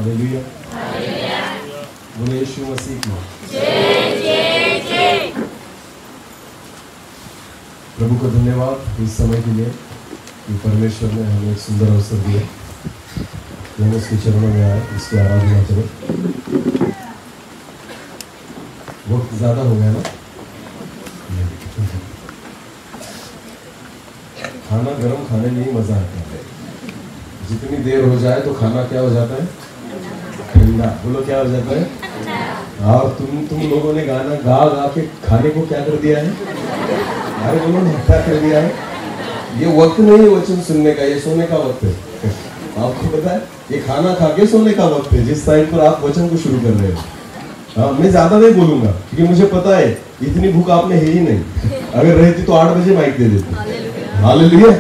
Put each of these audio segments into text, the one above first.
Hallelujah. बोले यीशु मसीह की प्रभु को धन्यवाद इस समय के लिए कि परमेश्वर ने हमें एक सुंदर अवसर दिया कि हम उसके चरणों में आए, उसकी आराधना करें। वक्त ज़्यादा हो गया ना, खाना गरम खाने में ही मज़ा आता है। जितनी देर हो जाए तो खाना क्या हो जाता है? ठंडा। बोलो क्या हो जाता है? और तुम लोगों ने गाना गा के खाने को क्या कर दिया है? अरे बोलो क्या कर दिया है? ये वक्त नहीं है वचन सुनने का, ये सोने का वक्त है। आपको पता है ये खाना खा के सोने का वक्त है, जिस टाइम पर आप वचन को शुरू कर रहे हो। हाँ, मैं ज्यादा नहीं बोलूंगा क्योंकि मुझे पता है इतनी भूख आपने है ही नहीं। अगर रहती तो 8 बजे माइक दे देते। हालेलुया।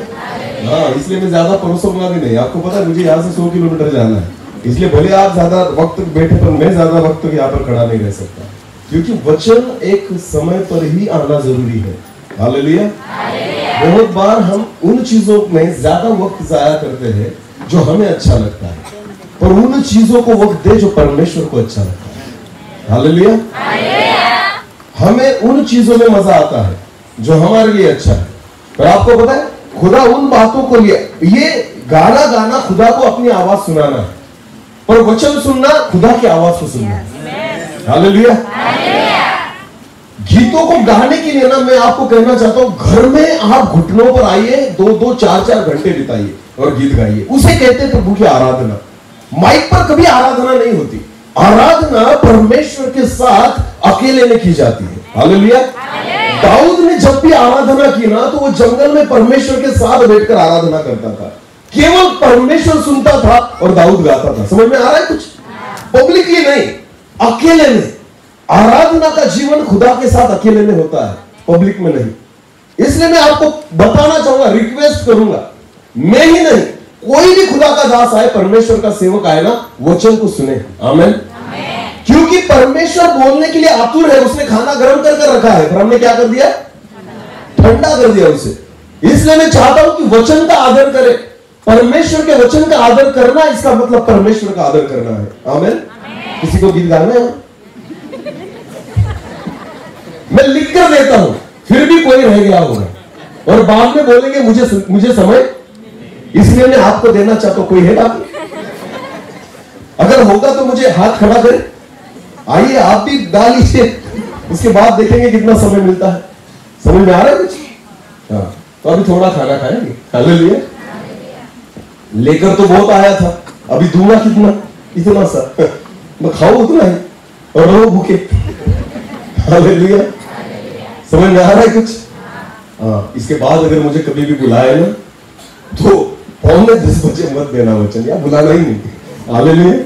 हाँ, इसलिए मैं ज्यादा परोसूंगा भी नहीं। आपको पता है मुझे यहाँ से 100 किलोमीटर जाना है, इसलिए भले आप ज्यादा वक्त बैठे पर मैं ज्यादा वक्त यहाँ पर खड़ा नहीं रह सकता, क्योंकि वचन एक समय पर ही आना जरूरी है। हालेलुया। बहुत बार हम उन चीजों में ज्यादा वक्त जाया करते हैं जो हमें अच्छा लगता है, पर उन चीजों को वक्त दे जो परमेश्वर को अच्छा लगता है। हालेलुया। हमें उन चीजों में मजा आता है जो हमारे लिए अच्छा है, पर आपको पता है खुदा उन बातों को लिए, ये गाना खुदा को अपनी आवाज सुनाना है, पर वचन सुनना खुदा की आवाज को सुनना है। हालेलुया। गीतों को गाने के लिए ना मैं आपको कहना चाहता हूं, घर में आप घुटनों पर आइए, 2-2, 4-4 घंटे बिताइए और गीत गाइए। उसे कहते हैं प्रभु की आराधना। माइक पर कभी आराधना नहीं होती। आराधना परमेश्वर के साथ अकेले में की जाती है। हालेलुया। दाऊद ने जब भी आराधना की ना तो वो जंगल में परमेश्वर के साथ बैठकर आराधना करता था। केवल परमेश्वर सुनता था और दाऊद गाता था। समझ में आ रहा है कुछ? पब्लिकली नहीं, अकेले में। आराधना का जीवन खुदा के साथ अकेले में होता है, पब्लिक में नहीं। इसलिए मैं आपको बताना चाहूंगा, रिक्वेस्ट करूंगा, मैं ही नहीं कोई भी खुदा का दास आए, परमेश्वर का सेवक आए ना, वचन को सुने। आमीन। क्योंकि परमेश्वर बोलने के लिए आतुर है। उसने खाना गर्म कर रखा है, पर हमने क्या कर दिया? ठंडा कर दिया उसे। इसलिए मैं चाहता हूं कि वचन का आदर करें। परमेश्वर के वचन का आदर करना, इसका मतलब परमेश्वर का आदर करना है। आमीन। किसी को गीत गाना है? मैं लिख कर देता हूं, फिर भी कोई रह गया होगा और बाद में बोलेंगे मुझे समय, इसलिए मैं आपको देना चाहता हूं। कोई है बाकी? अगर होगा तो मुझे हाथ खड़ा करें। आइए आप भी गा लीजिए, उसके बाद देखेंगे कितना समय मिलता है। समझ में आ रहा है कुछ? हाँ, तो अभी थोड़ा खाना खाएंगे। हालेलुया। लेकर तो बहुत आया था, अभी दूंगा कितना? इतना सा मैं खाऊं उतना ही और रहो भूखे। हालेलुया। समझ में आ रहा है कुछ? हाँ, इसके बाद अगर मुझे कभी भी बुलाए ना तो 9:45 बजे मत देना वचन, या बुलाना ही नहीं। हालेलुया।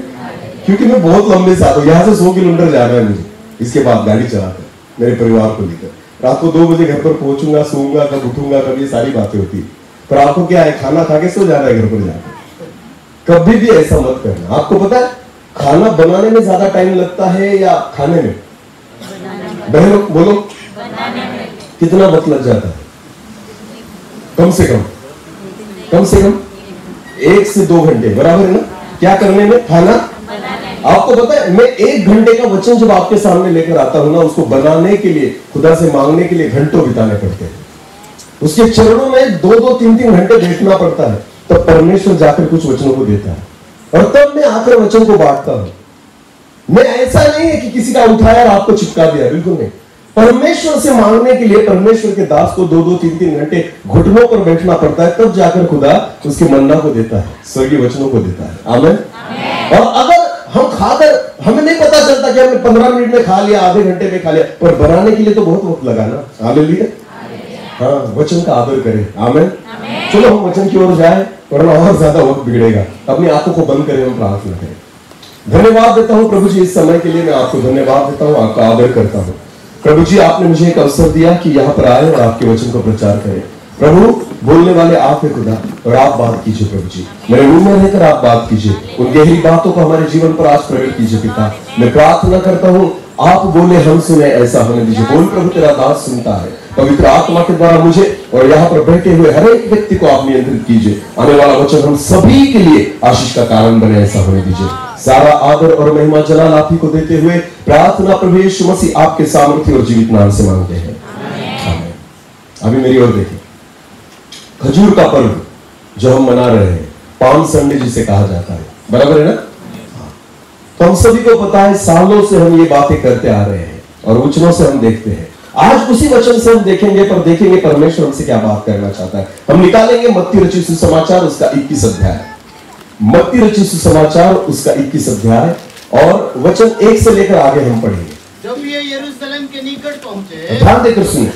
क्योंकि मैं बहुत लंबे साथ हूं, यहां से 100 किलोमीटर जाना है मुझे। इसके बाद गाड़ी चलाकर मेरे परिवार को लेकर रात को 2 बजे घर पर पहुंचूंगा, सोऊंगा, कब उठूंगा, कब, ये सारी बातें होती है। पर आपको क्या है, खाना खा के सो जाना है घर पर जाकर। कभी भी ऐसा मत करना। आपको पता है खाना बनाने में ज्यादा टाइम लगता है या खाने में? बहनों बोलो, कितना वक्त लग जाता है? कम से कम 1 से 2 घंटे, बराबर है ना? क्या करने में? खाना। आपको पता है मैं 1 घंटे का वचन जब आपके सामने लेकर आता हूं ना, उसको बनाने के लिए, खुदा से मांगने के लिए घंटों बिताने पड़ते हैं। उसके चरणों में 2-2, 3-3 घंटे बैठना पड़ता है, तब परमेश्वर जाकर कुछ वचनों को देता है और तब मैं आकर वचन को बांटता हूं। मैं ऐसा नहीं है कि किसी का उठाया और आपको चिपका दिया, बिल्कुल नहीं। परमेश्वर से मांगने के लिए परमेश्वर के दास को 2-2, 3-3 घंटे घुटनों पर बैठना पड़ता है, तब जाकर खुदा उसके मन्ना को देता है, स्वर्गीय वचनों को देता है। आमीन। और अगर हम खाकर, हमें नहीं पता चलता कि हमने 15 मिनट में खा लिया, आधे घंटे में खा लिया, पर बनाने के लिए तो बहुत वक्त लगा ना। हालेलुया। हाँ, वचन का आदर करें। आमीन। चलो हम वचन की ओर जाए, वरना और ज्यादा वक्त बिगड़ेगा। अपनी आंखों को बंद करें, हम प्रार्थना करें। धन्यवाद देता हूं प्रभु जी, इस समय के लिए मैं आपको धन्यवाद देता हूं, आपका आदर करता हूं। प्रभु जी, आपने मुझे एक अवसर दिया कि यहाँ पर आए और आपके वचन को प्रचार करें। प्रभु, बोलने वाले आप हैं खुदा, और आप बात कीजिए प्रभु जी। मेरे मुंह में रहकर आप बात कीजिए, उन गहरी बातों को हमारे जीवन पर आज प्रकट कीजिए पिता। मैं प्रार्थना करता हूँ, आप बोले हम सुने, ऐसा होने दीजिए। बोल प्रभु, तेरा दास सुनता है। पवित्र आत्मा के द्वारा मुझे और यहाँ पर बैठे हुए हर एक व्यक्ति को आप नियंत्रित कीजिए। आने वाला वचन हम सभी के लिए आशीष का कारण बने, ऐसा होने दीजिए। सारा आदर और महिमा जलाल आप ही को देते हुए प्रार्थना प्रभु यीशु मसीह आपके सामर्थ्य और जीवित नाम से मांगते हैं, आमीन। अभी मेरी ओर देखिए, खजूर का पर्व जो हम मना रहे हैं, पाम संडे जिसे कहा जाता है, बराबर है ना? तो हम सभी को पता है, सालों से हम ये बातें करते आ रहे हैं और वचनों से हम देखते हैं। आज उसी वचन से हम देखेंगे परमेश्वर हमसे क्या बात करना चाहता है। हम निकालेंगे मत्ती रचित सुसमाचार उसका 21 अध्याय, मत्ती रचित सुसमाचार उसका 21 अध्याय और वचन 1 से लेकर आगे हम पढ़ेंगे। जब ये यरूशलेम के निकट पहुंचे, ध्यान देकर सुनिए,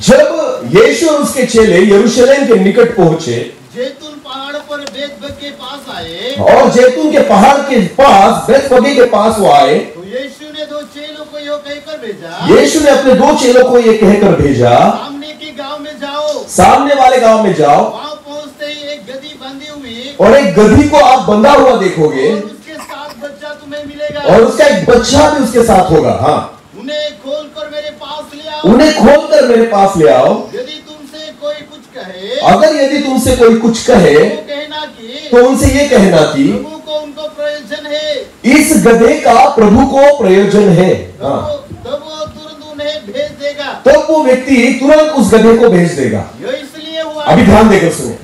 जब यीशु और उसके चेले यरूशलेम के निकट पहुंचे, जैतून पहाड़ पर बेतबग के पास आए, और जैतून के पहाड़ के पास बेतफगे के पास वो आए, तो यीशु ने दो चेलों को यो कहकर भेजा, यीशु ने अपने 2 चेलों को ये कहकर भेजा, सामने के गांव में जाओ, सामने वाले गांव में जाओ, वहां पहुंचते ही एक गधी बंधी हुई और एक गधी को आप बंधा हुआ देखोगे, और उसके साथ बच्चा तुम्हें मिलेगा, और उसका एक बच्चा भी उसके साथ होगा। हाँ, उन्हें खोलकर मेरे पास ले आओ, उन्हें खोलकर मेरे पास ले आओ। यदि तुमसे कोई कुछ कहे, अगर यदि तुमसे कोई कुछ कहे तो कहना कि तो उनसे ये कहना कि प्रभु को उनको प्रयोजन है, इस गधे का प्रभु को प्रयोजन है। हाँ, तब वो तुरंत उन्हें भेज देगा। तो वो व्यक्ति तुरंत उस गधे को भेज देगा। यह इसलिए हुआ, अभी ध्यान देकर सुने,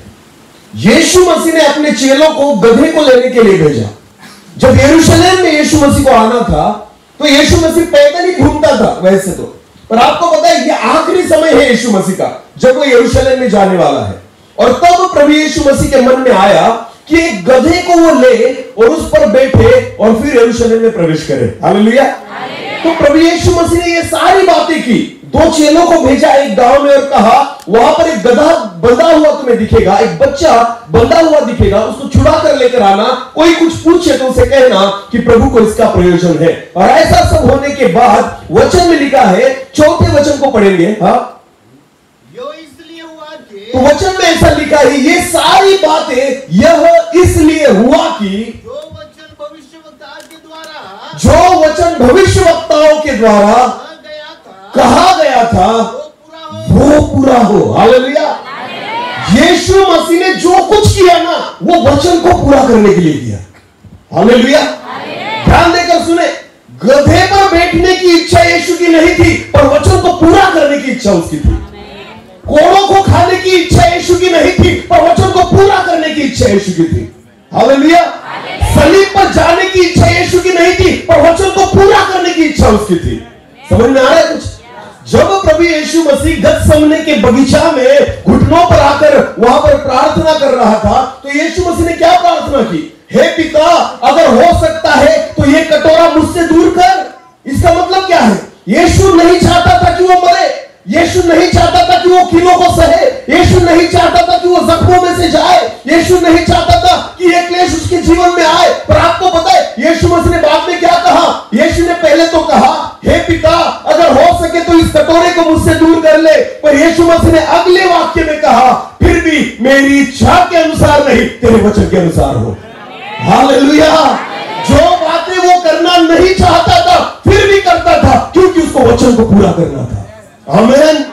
यीशु मसीह ने अपने चेलों को गधे को लेने के लिए भेजा। जब यरूशलेम में यीशु मसीह को आना था तो यीशु मसीह पैदल ही घूमता था वैसे तो, पर आपको पता है ये आखिरी समय है यीशु मसीह का जब वो यरूशलेम में जाने वाला है। और तब प्रभु यीशु मसीह के मन में आया कि एक गधे को वो ले और उस पर बैठे और फिर यरूशलेम में प्रवेश करे। हालेलुया। तो प्रभु यीशु मसीह ने ये सारी बातें की, 2 चेलों को भेजा एक गांव में और कहा वहां पर एक गधा बंधा हुआ तुम्हें दिखेगा, एक बच्चा बंधा हुआ दिखेगा, उसको छुड़ा कर लेकर आना, कोई कुछ पूछे तो उसे कहना कि प्रभु को इसका प्रयोजन है। और ऐसा सब होने के बाद वचन में लिखा है, 4थे वचन को पढ़ेंगे। हाँ, यो इसलिए हुआ कि, तो वचन में ऐसा लिखा है, ये सारी बातें यह इसलिए हुआ कि जो वचन भविष्यवक्ताओं के द्वारा कहा गया था वो पूरा हो। हालेलुया। यीशु मसीह ने जो कुछ किया ना वो वचन को पूरा करने के लिए किया। हालेलुया। ध्यान देकर सुने, गधे पर बैठने की इच्छा यीशु की नहीं थी, पर वचन को पूरा करने की इच्छा उसकी थी। कोड़ों को खाने की इच्छा यीशु की नहीं थी, पर वचन को पूरा करने की इच्छा यीशु की थी। हालेलुया। सलीब पर जाने की इच्छा यीशु की नहीं थी, पर वचन को पूरा करने की इच्छा उसकी थी। समझ में आ रहा है कुछ? जब प्रभु यीशु मसीह गतसमने के बगीचा में घुटनों पर आकर वहां पर प्रार्थना कर रहा था, तो यीशु मसीह ने क्या प्रार्थना की? हे पिता, अगर हो सकता है तो ये कटोरा मुझसे दूर कर। इसका मतलब क्या है? यीशु नहीं चाहता था कि वो मरे, यीशु नहीं चाहता था कि वो कीलों को सहे, यीशु नहीं चाहता था कि वो जख्मों में से जाए, यीशु नहीं चाहता था कि ये क्लेश उसके जीवन में आए। पर आपको पता है यीशु मसीह ने बाद में क्या कहा? यीशु ने पहले तो कहा हे पिता, अगर हो सके तो इस कटोरे को मुझसे दूर कर ले, पर यीशु मसीह ने अगले वाक्य में कहा फिर भी मेरी इच्छा के अनुसार नहीं, तेरे वचन के अनुसार हो। हालेलुया। जो बातें वो करना नहीं चाहता था फिर भी करता था, क्योंकि उसको वचन को पूरा करना था। आमीन।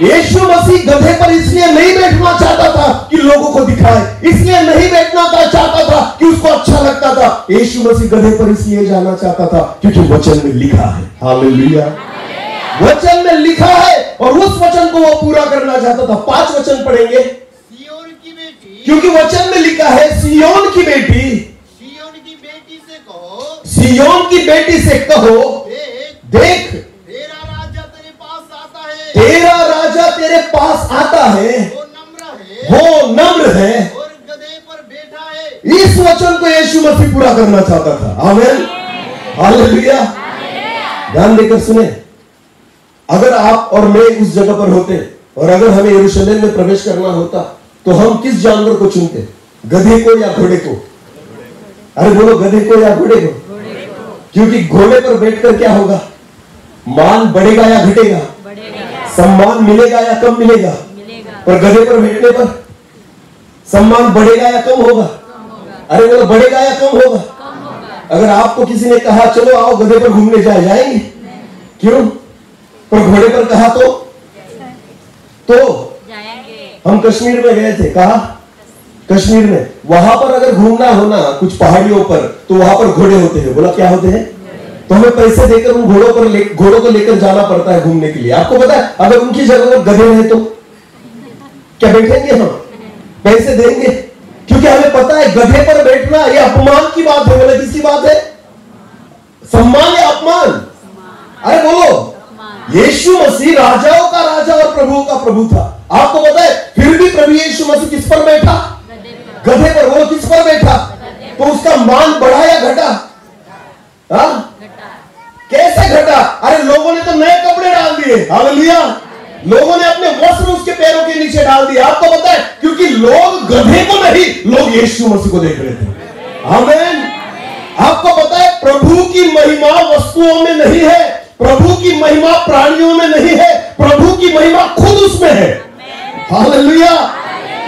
यीशु मसीह गधे पर इसलिए नहीं बैठना चाहता था कि लोगों को दिखाए, इसलिए नहीं बैठना चाहता था कि उसको अच्छा लगता था। यीशु मसीह गधे पर इसलिए जाना चाहता था क्योंकि वचन में लिखा है। हालेलुया। वचन में लिखा है और उस वचन को वो पूरा करना चाहता था। 5 वचन पढ़ेंगे। सिय्योन की बेटी, क्योंकि वचन में लिखा है सिय्योन की बेटी, सिय्योन की बेटी से कहो, सिय्योन की बेटी से कहो, देख तेरा राजा तेरे पास आता है, तेरा राजा तेरे पास आता है, वो नम्र है और गधे पर बैठा है। इस वचन को यीशु मसीह पूरा करना चाहता था। आमीन। हालेलुया। ध्यान देकर सुने, अगर आप और मैं उस जगह पर होते और अगर हमें यरूशलेम में प्रवेश करना होता तो हम किस जानवर को चुनते? गधे को या घोड़े को? अरे बोलो, गधे को या घोड़े को? क्योंकि घोड़े पर बैठकर क्या होगा? मान बढ़ेगा या घटेगा? सम्मान मिलेगा या कम मिलेगा? पर गधे पर बैठने पर सम्मान बढ़ेगा या कम होगा? अरे बोलो, बढ़ेगा या कम होगा? अगर आपको किसी ने कहा चलो आओ गधे पर घूमने जाएंगे? क्यों? पर घोड़े पर कहा तो जाएंगे। हम कश्मीर में गए थे, कहा कश्मीर में, वहां पर अगर अगर घूमना हो ना कुछ पहाड़ियों पर, तो वहां पर घोड़े होते हैं। बोला क्या होते हैं? तो हमें पैसे देकर उन घोड़ों को लेकर जाना पड़ता है घूमने के लिए। आपको पता है अगर उनकी जगह पर गधे हैं तो क्या बैठेंगे हम? पैसे देंगे, क्योंकि हमें पता है गधे पर बैठना ये अपमान की बात है। बोले किसकी बात है? सम्मान या अपमान? अरे बोलो, यीशु मसीह राजाओं का राजा और प्रभुओं का प्रभु था। आपको पता है फिर भी प्रभु यीशु मसीह किस पर बैठा? गधे पर। बोलो किस पर बैठा? तो उसका मान बढ़ा या घटा? कैसे घटा? अरे लोगों ने तो नए कपड़े डाल दिए, हालेलुया। लोगों ने अपने वस्त्र उसके पैरों के नीचे डाल दिए। आपको पता है क्योंकि लोग गधे को नहीं, लोग यीशु मसीह को देख रहे थे। आमीन। आपको पता है प्रभु की महिमा वस्तुओं में नहीं है, प्रभु की महिमा प्राणियों में नहीं है, प्रभु की महिमा खुद उसमें है। हालेलुया।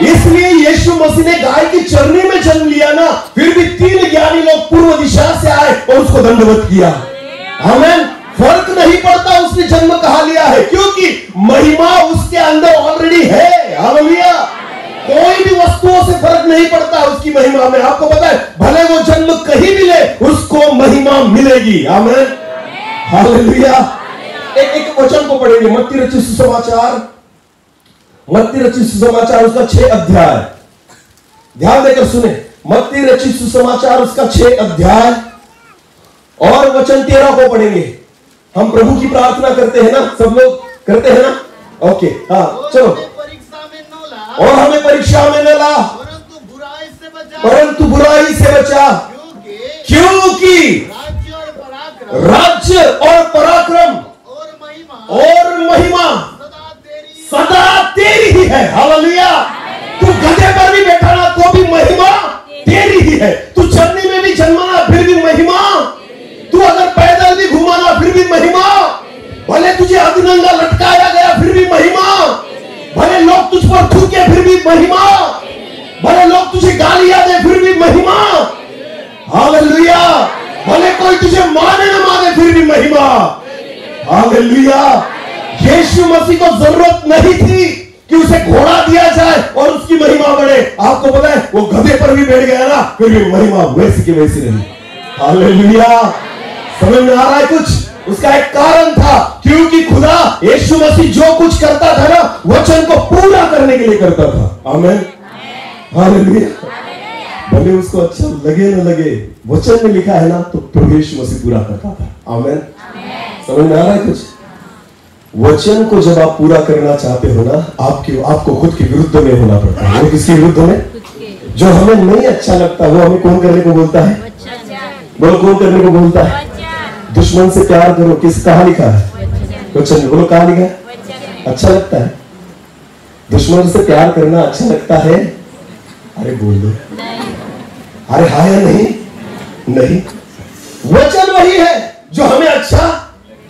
इसलिए यीशु मसीह ने गाय की चरनी में जन्म लिया ना, फिर भी 3 ज्ञानी लोग पूर्व दिशा से आए और उसको दंडवत किया। आमीन। फर्क नहीं पड़ता उसने जन्म कहां लिया है, क्योंकि महिमा उसके अंदर ऑलरेडी है। हालेलुया। कोई भी वस्तुओं से फर्क नहीं पड़ता उसकी महिमा में। आपको पता है भले वो जन्म कहीं भी ले, उसको महिमा मिलेगी। आमीन। हालेलुया। एक वचन को पढ़ेंगे, मत्ती रचित सुसमाचार, मत्ती रचित सुसमाचार उसका 6 अध्याय। ध्यान देकर सुने, मत्ती रचित सुसमाचार उसका 6 अध्याय और वचन 13 को पढ़ेंगे। हम प्रभु की प्रार्थना करते हैं ना, सब लोग करते हैं ना? ओके, हाँ चलो। परीक्षा में न ला, और हमें परीक्षा में न ला, परंतु बुराई से बचा, परंतु बुराई से बचा, क्योंकि राज्य और पराक्रम और महिमा सदा तेरी ही है। हालेलुया। तू गधे पर भी बैठा ना तो भी महिमा तेरी ही है। तू चरनी में भी जन्माना फिर भी महिमा, तू अगर पैदल भी घुमाना फिर भी महिमा, भले तुझे अधनंगा लटकाया गया फिर भी महिमा, भले लोग तुझ पर थूके फिर भी महिमा, भले लोग तुझे गालियां दे फिर भी महिमा। हालेलुया। भले कोई तुझे माने न माने फिर भी महिमा। हालेलुया। यीशु मसीह को जरूरत नहीं थी कि उसे घोड़ा दिया जाए और उसकी महिमा बढ़े। आपको पता है वो गधे पर भी बैठ गया ना, फिर भी महिमा वैसी की वैसी रही। हालेलुया। समझ में आ रहा है कुछ? उसका एक कारण था, क्योंकि खुदा यीशु मसीह जो कुछ करता था ना, वचन को पूरा करने के लिए करता था। आमीन। हालेलुया। भले उसको अच्छा लगे न लगे, वचन में लिखा है ना, तो प्रभु यीशु मसीह पूरा करता था। आमीन। समझ में आ रहा है कुछ? वचन को जब आप पूरा करना चाहते हो ना, आपको खुद के विरुद्ध में होना पड़ता है। वो किसके विरुद्ध में? जो हमें नहीं अच्छा लगता वो हमें कौन करने को बोलता है? बोलो कौन करने को बोलता है? दुश्मन से प्यार करो, किस कहा लिखा है? वचन में। बोलो कहा लिखा है? अच्छा लगता है दुश्मन से प्यार करना? अच्छा लगता है? अरे बोल दो, अरे हाँ या नहीं? नहीं। वचन वही है जो हमें अच्छा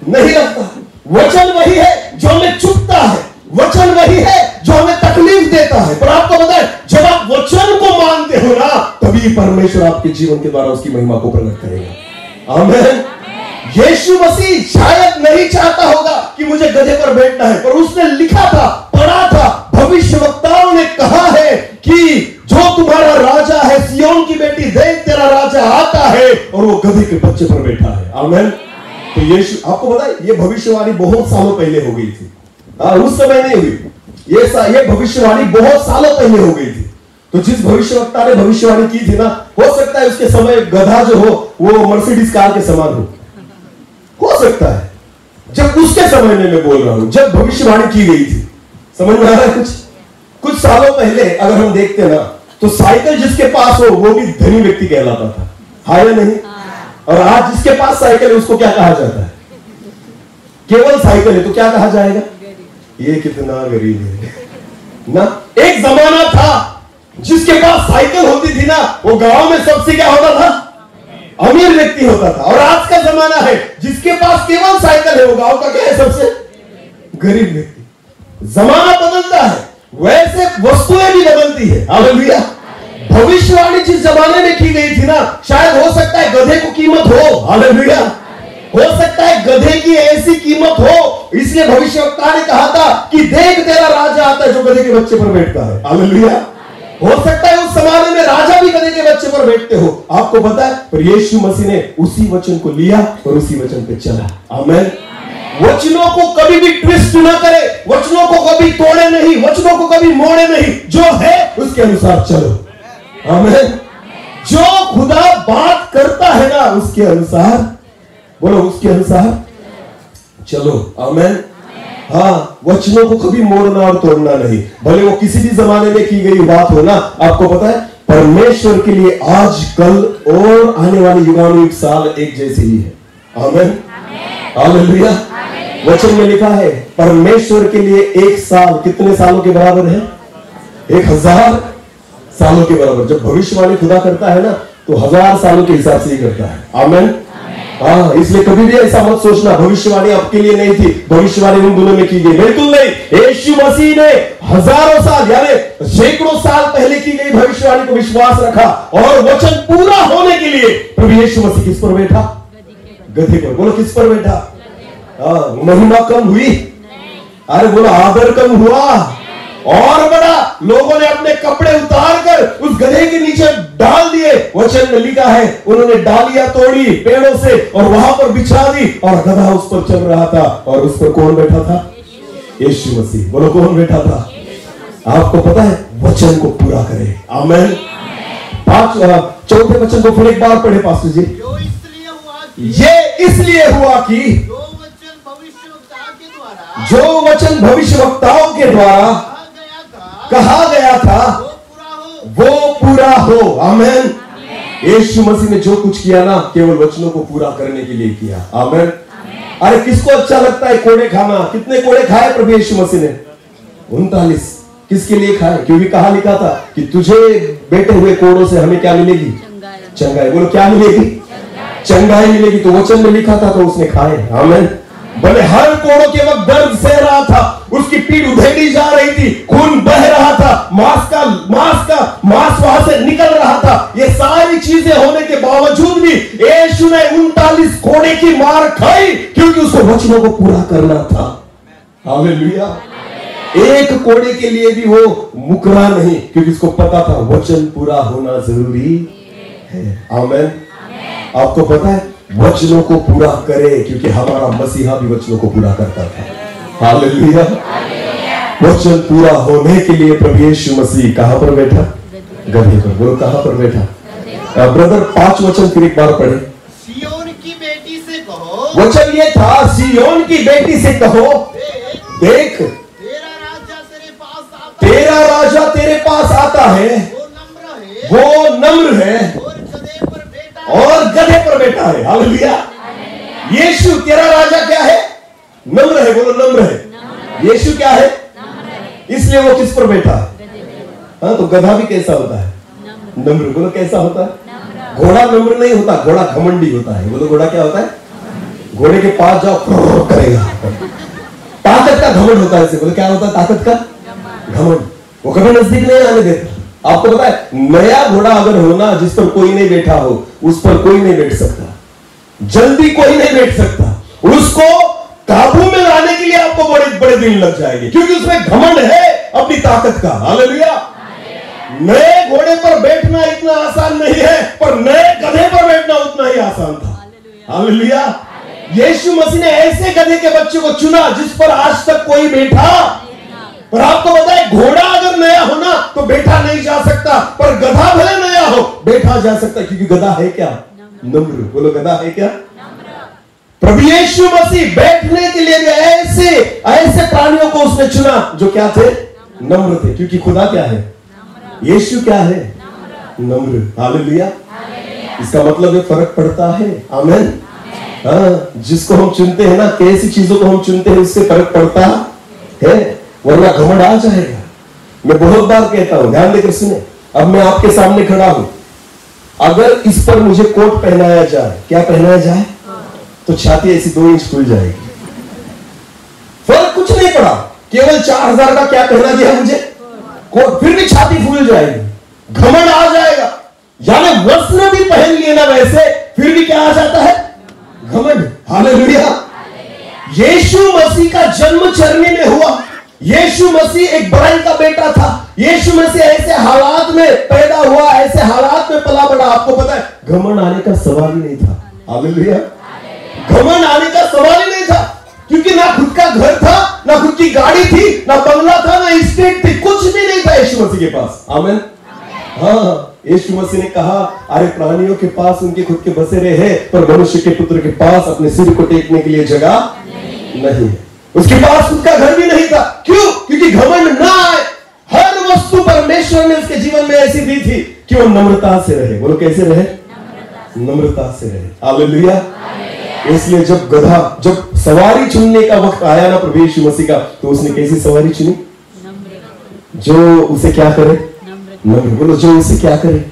नहीं लगता, वचन वही है जो हमें चुभता है, वचन वही है जो हमें तकलीफ देता है। पर आपको पता है जब आप वचन को मानते हो ना, तभी परमेश्वर आपके जीवन के द्वारा उसकी महिमा को प्रकट करेगा। आमीन। यीशु मसीह शायद नहीं चाहता होगा कि मुझे गधे पर बैठना है, पर उसने लिखा था, पढ़ा था, भविष्यवक्ताओं ने कहा है कि जो तुम्हारा राजा है, सियोन की बेटी, देख तेरा राजा आता है और वो गधे के बच्चे पर बैठा है। आमीन। तो यीशु, आपको पता है ये भविष्यवाणी बहुत सालों पहले हो गई थी। उस समय नहीं हुई ये भविष्यवाणी बहुत सालों पहले हो गई थी। तो जिस भविष्यवक्ता ने भविष्यवाणी की थी ना, हो सकता है उसके समय गधा जो हो वो मर्सिडीज कार के समान हो सकता है। जब उसके समय में मैं बोल रहा हूं, जब भविष्यवाणी की गई थी। समझ में आ रहा है कुछ सालों पहले अगर हम देखते ना, तो साइकिल जिसके पास हो वो भी धनी व्यक्ति कहलाता था। हाँ या नहीं? और आज जिसके पास साइकिल है उसको क्या कहा जाता है? केवल साइकिल है तो क्या कहा जाएगा? ये कितना गरीब है ना। एक जमाना था जिसके पास साइकिल होती थी ना, वो गांव में सबसे क्या होता था? अमीर व्यक्ति होता था। और आज का जमाना है जिसके पास केवल साइकिल है वो गांव का क्या है? सबसे गरीब व्यक्ति। जमाना बदलता है, वैसे वस्तुएं भी बदलती है। हालेलुया। भविष्यवाणी जिस जमाने में की गई थी ना, शायद हो सकता है गधे को कीमत हो। हालेलुया। हो सकता है गधे की ऐसी कीमत हो, इसलिए भविष्यवक्ता ने कहा था कि देख तेरा राजा आता है जो गधे के बच्चे पर बैठता है। हालेलुया। हो सकता है उस जमाने में राजा भी गधे के बच्चे पर बैठते हो, आपको पता है, पर यीशु मसीह ने उसी वचन को लिया और उसी वचन पे चला। आमीन। वचनों को कभी भी ट्विस्ट ना करे, वचनों को कभी तोड़े नहीं, वचनों को कभी मोड़े नहीं, जो है उसके अनुसार चलो। आमीन। जो खुदा बात करता है ना उसके अनुसार, बोलो उसके अनुसार चलो। आमीन। हाँ, वचनों को कभी मोड़ना और तोड़ना नहीं, भले वो किसी भी जमाने में की गई बात हो ना। आपको पता है परमेश्वर के लिए आज कल और आने वाले युगानुयुग साल एक जैसे ही है। आमीन। हालेलुया। वचन में लिखा है परमेश्वर के लिए एक साल कितने सालों के बराबर है? 1000 सालों के बराबर। जब भविष्यवाणी खुदा करता है ना तो 1000 सालों के हिसाब से ही करता है। आमीन। हाँ, इसलिए कभी भी ऐसा मत सोचना भविष्यवाणी आपके लिए नहीं थी, भविष्यवाणी उन दिनों में की गई, बिल्कुल नहीं। यीशु मसीह ने हजारों साल यानी सैकड़ों साल पहले की गई भविष्यवाणी को विश्वास रखा और वचन पूरा होने के लिए प्रभु यीशु मसीह किस पर बैठा? गधे पर। बोलो किस पर बैठा? महिमा कम हुई? अरे बोलो आदर कम हुआ? और बड़ा, लोगों ने अपने कपड़े उतार कर उस गधे के नीचे डाल दिए। वचन में लिखा है उन्होंने डालियां तोड़ी पेड़ों से और वहां पर बिछा दी और गधा उस पर चल रहा था। और उस पर कौन बैठा था? यीशु मसीह। बोलो कौन बैठा था? आपको पता है वचन को पूरा करे। आमीन। 4 वचन को फिर एक बार पढ़े पास्टर जी। ये इसलिए हुआ कि जो वचन भविष्यवक्ताओं के द्वारा कहा गया था वो पूरा हो। आमीन। यीशु मसीह ने जो कुछ किया ना केवल वचनों को पूरा करने के लिए किया। आमीन। अरे किसको अच्छा लगता है कोड़े खाना? कितने कोड़े खाए प्रभु यीशु मसीह ने? 39। किसके लिए खाए? क्योंकि कहा लिखा था कि तुझे बैठे हुए कोड़ों से हमें क्या मिलेगी? चंगाई। बोलो क्या मिलेगी? चंगाई मिलेगी। तो वचन में लिखा था तो उसने खाए। आमीन। भले हर कोड़ों के वक्त दर्द सह रहा था, उसकी पीठ उधेड़ी जा रही थी, खून बह रहा था, मांस वहां से निकल रहा था। ये सारी चीजें होने के बावजूद भी यीशु ने 39 कोड़े की मार खाई क्योंकि उसको वचनों को पूरा करना था। हालेलुया। एक कोड़े के लिए भी वो मुकरा नहीं क्योंकि उसको पता था वचन पूरा होना जरूरी है। आमीन। आपको पता है वचनों को पूरा करे क्योंकि हमारा मसीहा भी वचनों को पूरा करता था। हालेलुया। वचन पूरा होने के लिए प्रभु यीशु मसीह कहां पर बैठा? गधे पर। बोलो कहां पर बैठा? ब्रदर 5 वचन फिर एक बार पढ़े। सियोन की बेटी से कहो। वचन ये था सियोन की बेटी से कहो देख तेरा राजा तेरे पास आता है, वो नम्र है और गधे पर बैठा है। हालेलुया। यीशु तेरा राजा क्या है? नम्र है। बोलो नम्र है। यीशु क्या है? इसलिए वो किस पर बैठा है? हाँ, तो गधा भी कैसा होता है? नम्र। बोलो कैसा होता है? घोड़ा नम्र नहीं होता, घोड़ा घमंडी होता है। बोलो घोड़ा क्या होता है? घोड़े के पास जाओ करेगा, ताकत का घमंड होता है। बोलो क्या होता है? ताकत का घमंड। वो कभी नजदीक नहीं आने देता। आपको पता है नया घोड़ा अगर हो ना जिस पर कोई नहीं बैठा हो उस पर कोई नहीं बैठ सकता, जल्दी कोई नहीं बैठ सकता। उसको काबू में लाने के लिए आपको बड़े बड़े दिन लग जाएंगे क्योंकि उसमें घमंड है अपनी ताकत का। हालेलुया। नए घोड़े पर बैठना इतना आसान नहीं है पर नए गधे पर बैठना उतना ही आसान था। हालेलुया। यीशु मसीह ने ऐसे गधे के बच्चे को चुना जिस पर आज तक कोई बैठा। पर आपको पता है घोड़ा अगर नया हो ना तो बैठा नहीं जा सकता, पर गधा भले नया हो बैठा जा सकता क्योंकि गधा है क्या? नम्र। बोलो गधा है क्या? प्रभु यीशु मसीह बैठने के लिए भी ऐसे प्राणियों को उसने चुना जो क्या थे? नम्र थे। क्योंकि खुदा क्या है? यीशु क्या है? नम्र। हालेलुया। इसका मतलब ये फर्क पड़ता है। आमीन। हाँ, जिसको हम चुनते हैं ना, कैसी चीजों को हम चुनते हैं उससे फर्क पड़ता है, वरना घमंड आ जाएगा। मैं बहुत बार कहता हूं, ध्यान देकर सुने। अब मैं आपके सामने खड़ा हूं, अगर इस पर मुझे कोट पहनाया जाए, क्या पहनाया जाए, तो छाती ऐसी 2 इंच खुल जाएगी। फर्क कुछ नहीं पड़ा, केवल 4000 का क्या पहना दिया मुझे? कोट। फिर भी छाती फूल जाएगी, घमंड आ जाएगा। यानी वस्त्र भी पहन लिए ना वैसे फिर भी क्या आ जाता है? घमंड। हालेलुया। यीशु मसीह का जन्म चरनी में हुआ यीशु मसीह एक बुराई का बेटा था। यीशु मसीह ऐसे हालात में पैदा हुआ, ऐसे हालात में पला बड़ा। आपको पता है घमंड आने का सवाल ही नहीं था। हालेलुया। घमंड आने का सवाल ही नहीं था, क्योंकि ना खुद का घर था, ना खुद की गाड़ी थी, ना बंगला था, ना स्टेट थी, कुछ भी नहीं था यीशु मसीह के पास। आमीन। हाँ, यीशु मसीह ने कहा, अरे प्राणियों के पास उनके खुद के बसेरे हैं, पर मनुष्य के पुत्र के पास अपने सिर को टेकने के लिए जगह नहीं है। उसके पास खुद का घर भी नहीं था। क्यों? क्योंकि घमंड ना आए। हर वस्तु परमेश्वर ने उसके जीवन में ऐसी दी थी कि वो नम्रता से रहे। बोलो कैसे रहे? नम्रता से रहे। हालेलुया। इसलिए जब सवारी चुनने का वक्त आया ना प्रभु यीशु मसीह का, तो उसने कैसी सवारी चुनी? जो उसे क्या करे? नम्र। बोलो जो उसे क्या करे?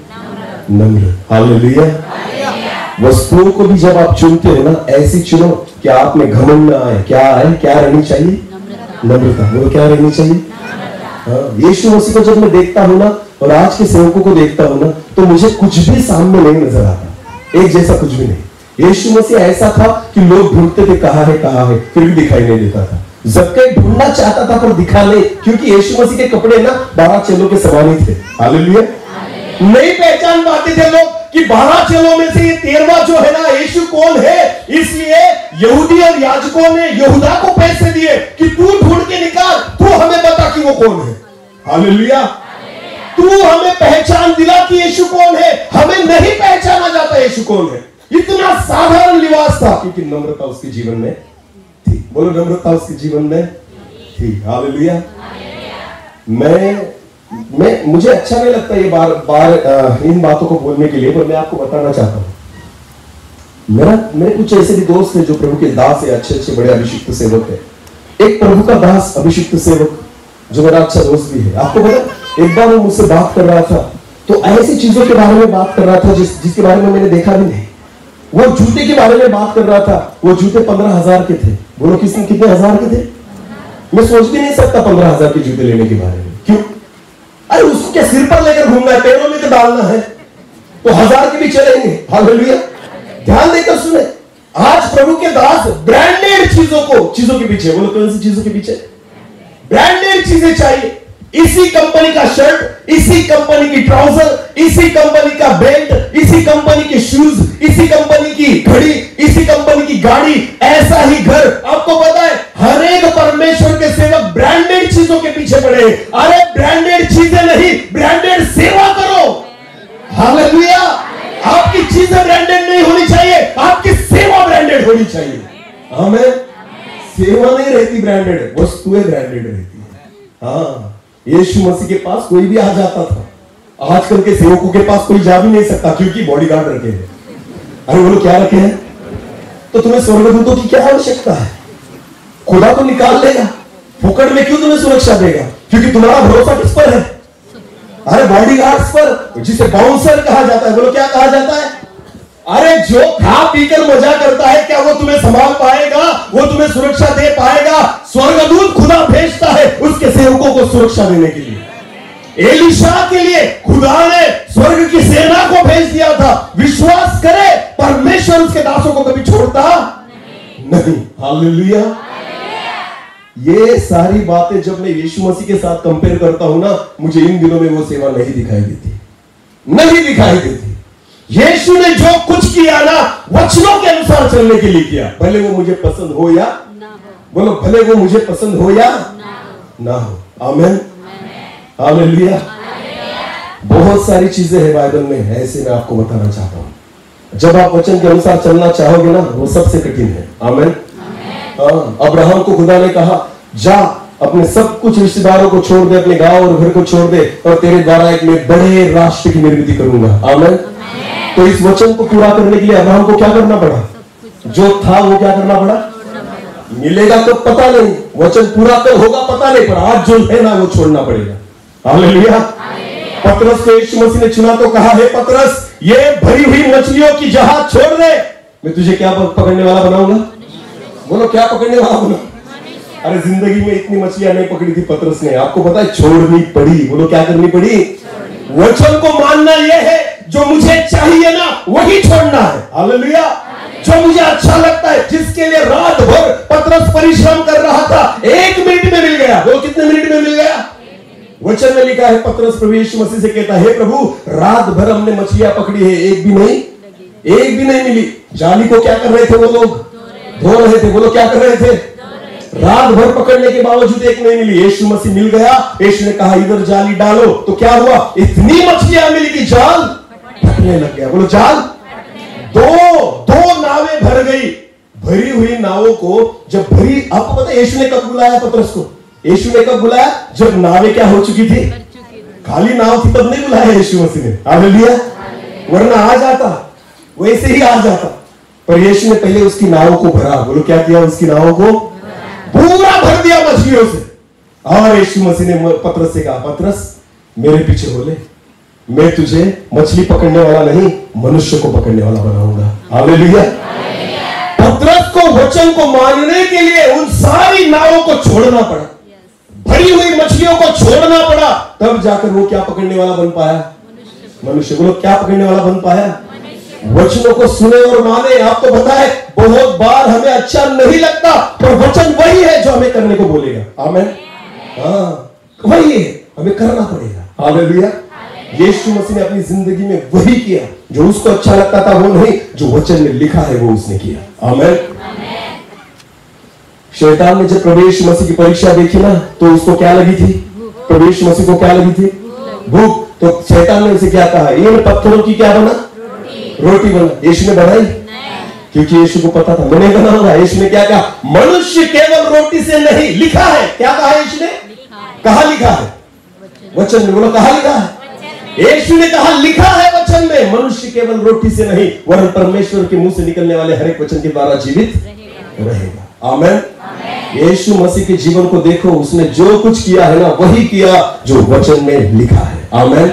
नम्र। हालेलुया। वस्तुओं को भी जब आप चुनते हो ना, ऐसी चुनो कि आप में घमंड ना आए। क्या आए? क्या रहनी चाहिए? नम्रता। बोलो क्या रहनी चाहिए? हाँ, यीशु मसीह को जब मैं देखता हूं ना, और आज के सेवकों को देखता हूं ना, तो मुझे कुछ भी सामने नहीं नजर आता, एक जैसा कुछ भी नहीं। यीशु मसीह ऐसा था कि लोग ढूंढते थे कहां है, फिर भी दिखाई नहीं देता था। ज़क्कई ढूंढना चाहता था पर दिखा नहीं, क्योंकि यीशु मसीह के कपड़े ना 12 चेलों के समान ही थे। हालेलुया। नहीं पहचान पाते थे लोग कि 12 चेलों में से ये 13वां जो है ना, यीशु कौन है। इसलिए यहूदी और याजकों ने यहूदा को पैसे दिए कि तू ढूंढ के निकाल, तू हमें बता कि वो कौन है। हालेलुया। तू हमें पहचान दिला कि यीशु कौन है। हमें नहीं पहचाना जाता यीशु कौन है। इतना साधारण लिबास था, क्योंकि नम्रता उसके जीवन में थी। बोलो नम्रता उसके जीवन में थी। हालेलुया। मुझे अच्छा नहीं लगता ये बार इन बातों को बोलने के लिए, पर मैं आपको बताना चाहता हूं। मेरे कुछ ऐसे भी दोस्त हैं जो प्रभु के दास है, अच्छे बड़े अभिषिक्त सेवक है। एक प्रभु का दास अभिषिक्त सेवक जो मेरा अच्छा दोस्त भी है। आपको पता, एक बार वो मुझसे बात कर रहा था, तो ऐसी चीजों के बारे में बात कर रहा था जिसके बारे में मैंने देखा भी नहीं। वो जूते के बारे में बात कर रहा था। वो जूते 15,000 के थे। बोलो कितने हजार के थे? मैं सोच भी नहीं सकता 15,000 के जूते लेने के बारे में। क्यों? अरे उसको क्या सिर पर लेकर घूमना है? पैरों में तो डालना है, तो 1000 के भी चलेंगे। हालेलुया। ध्यान देकर सुने, आज प्रभु के दास ब्रांडेड चीजों के पीछे। बोलो कौन सी चीजों के पीछे? ब्रांडेड चीजें चाहिए। इसी कंपनी का शर्ट, इसी कंपनी की ट्राउजर, इसी कंपनी का बेल्ट, इसी कंपनी के शूज, इसी कंपनी की घड़ी, इसी कंपनी की गाड़ी, ऐसा ही घर। आपको पता है हर एक परमेश्वर के सेवक ब्रांडेड चीजों के पीछे पड़े। अरे ब्रांडेड चीजें नहीं, ब्रांडेड सेवा करो। हालेलुया। आपकी चीजें ब्रांडेड नहीं होनी चाहिए, आपकी सेवा ब्रांडेड होनी चाहिए। आमीन। सेवा नहीं रहती ब्रांडेड, वस्तुएं ब्रांडेड रहती है। हाँ, यीशु मसीह के पास कोई भी आ जाता था। आजकल के सेवकों के पास कोई जा भी नहीं सकता, क्योंकि बॉडीगार्ड रखे हैं। अरे बोलो क्या रखे हैं? तो तुम्हें स्वर्गदूतों की क्या आवश्यकता है? खुदा तो निकाल लेगा, फुकड़ में क्यों तुम्हें सुरक्षा देगा? क्योंकि तुम्हारा भरोसा किस पर है? अरे बॉडीगार्ड्स पर, जिसे बाउंसर कहा जाता है। बोलो क्या कहा जाता है? अरे जो खा पीकर मजा करता है, क्या वो तुम्हें संभाल पाएगा? वो तुम्हें सुरक्षा दे पाएगा? स्वर्गदूत खुदा भेजता है उसके सेवकों को सुरक्षा देने के लिए। एलीशा के लिए खुदा ने स्वर्ग की सेना को भेज दिया था। विश्वास करे, परमेश्वर उसके दासों को कभी छोड़ता नहीं। हालेलुया। ये सारी बातें जब मैं यीशु मसीह के साथ कंपेयर करता हूं ना, मुझे इन दिनों में वो सेवा नहीं दिखाई देती। यीशु ने जो कुछ किया ना, वचनों के अनुसार चलने के लिए किया, भले वो मुझे पसंद हो या ना हो। बोलो भले वो मुझे पसंद हो या ना हो। आमीन। हालेलुया। बहुत सारी चीजें हैं बाइबल में, ऐसे मैं आपको बताना चाहता हूं। जब आप वचन के अनुसार चलना चाहोगे ना, वो सबसे कठिन है। आमीन। अब्राहम को खुदा ने कहा, जा अपने सब कुछ रिश्तेदारों को छोड़ दे, अपने गांव और घर को छोड़ दे, और तेरे द्वारा एक मैं बड़े राष्ट्र की निर्मिति करूंगा। आमीन। तो इस वचन को पूरा करने के लिए अब्राहम को क्या करना पड़ा? जो था वो क्या करना पड़ा? मिलेगा तो पता नहीं, वचन पूरा कब होगा पता नहीं, पर आज जो है ना वो छोड़ना पड़ेगा। हालेलुया। पतरस को यीशु मसीह ने चुना तो कहा, हे पतरस, ये भरी हुई मछलियों की जहाज छोड़ दे, मैं तुझे क्या पकड़ने वाला बनाऊंगा। बोलो क्या पकड़ने वाला बना? अरे जिंदगी में इतनी मछलियां नहीं पकड़ी थी पतरस ने। आपको पता है छोड़नी पड़ी। बोलो क्या करनी पड़ी? वचन को मानना यह है, जो मुझे चाहिए ना वही छोड़ना है। हालेलुया। जो मुझे अच्छा लगता है, जिसके लिए रात भर पतरस परिश्रम कर रहा था, 1 मिनट में मिल गया। वो कितने मिनट में मिल गया? वचन में लिखा है, पतरस प्रभु यीशु मसीह से कहता है, प्रभु रात भर हमने मछलियां पकड़ी है, एक भी नहीं मिली। जाली को क्या कर रहे थे वो लोग? धो रहे थे। वो लोग क्या कर रहे थे? रात भर पकड़ने के बावजूद एक नहीं मिली। यीशु मसीह मिल गया। यीशु ने कहा इधर जाली डालो, तो क्या हुआ? इतनी मछलियां मिली कि जाल फटने लग गया। बोलो जाल। दो नावें भर गई। भरी हुई नावों को जब भरी, आपको पता है यीशु ने कब बुलाया पतरस को? यीशु ने कब बुलाया? जब नावें क्या हो चुकी थी? खाली नाव थी, तब नहीं बुलाया यीशु मसीह ने। हालेलुया। वरना आ जाता, वैसे ही आ जाता। पर यीशु ने पहले उसकी नावों को भरा। बोलो क्या किया? उसकी नावों को पूरा भर दिया मछलियों से। और यीशु मसीह ने पतरस से कहा, पतरस मेरे पीछे हो ले, मैं तुझे मछली पकड़ने वाला नहीं, मनुष्य को पकड़ने वाला बनाऊंगा। हालेलुया। पतरस को वचन को मानने के लिए उन सारी नावों को छोड़ना पड़ा, भरी हुई मछलियों को छोड़ना पड़ा, तब जाकर वो क्या पकड़ने वाला बन पाया? मनुष्य। बोलो क्या पकड़ने वाला बन पाया? वचनों को सुने और माने। आपको पता है बहुत बार हमें अच्छा नहीं लगता, पर वचन वही है जो हमें करने को बोलेगा। आमीन। हाँ, वही है, हमें करना पड़ेगा। हालेलुया। यीशु मसीह ने अपनी जिंदगी में वही किया जो उसको अच्छा लगता था, वो नहीं, जो वचन में लिखा है वो उसने किया। आमीन। शैतान ने जब प्रभु यीशु मसीह की परीक्षा देखी ना, तो उसको क्या लगी थी? प्रभु यीशु मसीह को क्या लगी थी? भूख। तो शैतान ने उसे क्या कहा? इन पत्थरों की क्या बना? रोटी बना। यीशु ने बनाई? क्योंकि यीशु को पता था मैंने बनाऊंगा। यीशु ने क्या कहा? मनुष्य केवल रोटी से नहीं, लिखा है। क्या कहा यीशु ने? कहा लिखा है? वचन में। बोलो कहा लिखा है? यीशु ने कहा लिखा है वचन में, मनुष्य केवल रोटी से नहीं वरन परमेश्वर के मुंह से निकलने वाले हर एक वचन के द्वारा जीवित रहेगा। आमीन। यीशु मसीह के जीवन को देखो, उसने जो कुछ किया है ना, वही किया जो वचन में लिखा है। आमीन।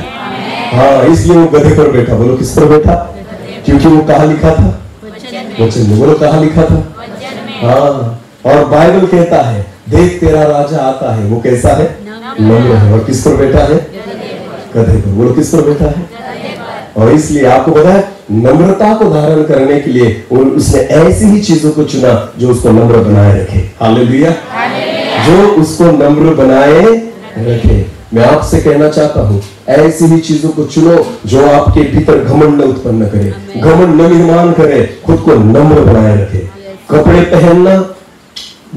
हाँ, इसलिए वो गधे पर बैठा। बोलो किस पर बैठा? क्योंकि वो कहा लिखा था? वचन में। बोलो कहा लिखा था? हाँ। और बाइबल कहता है देख तेरा राजा आता है, वो कैसा है? नम्र है। और किस पर बैठा है? गधे पर। बोलो किस पर बैठा है? और इसलिए आपको पता है नम्रता को धारण करने के लिए उसने ऐसी ही चीजों को चुना जो उसको नम्र बनाए रखे। हालेलुया। जो उसको नम्र बनाए रखे। मैं आपसे कहना चाहता हूं, ऐसी ही चीजों को चुनो जो आपके भीतर घमंड न उत्पन्न करे, घमंड न निर्माण करे, खुद को नम्र बनाए रखे। कपड़े पहनना,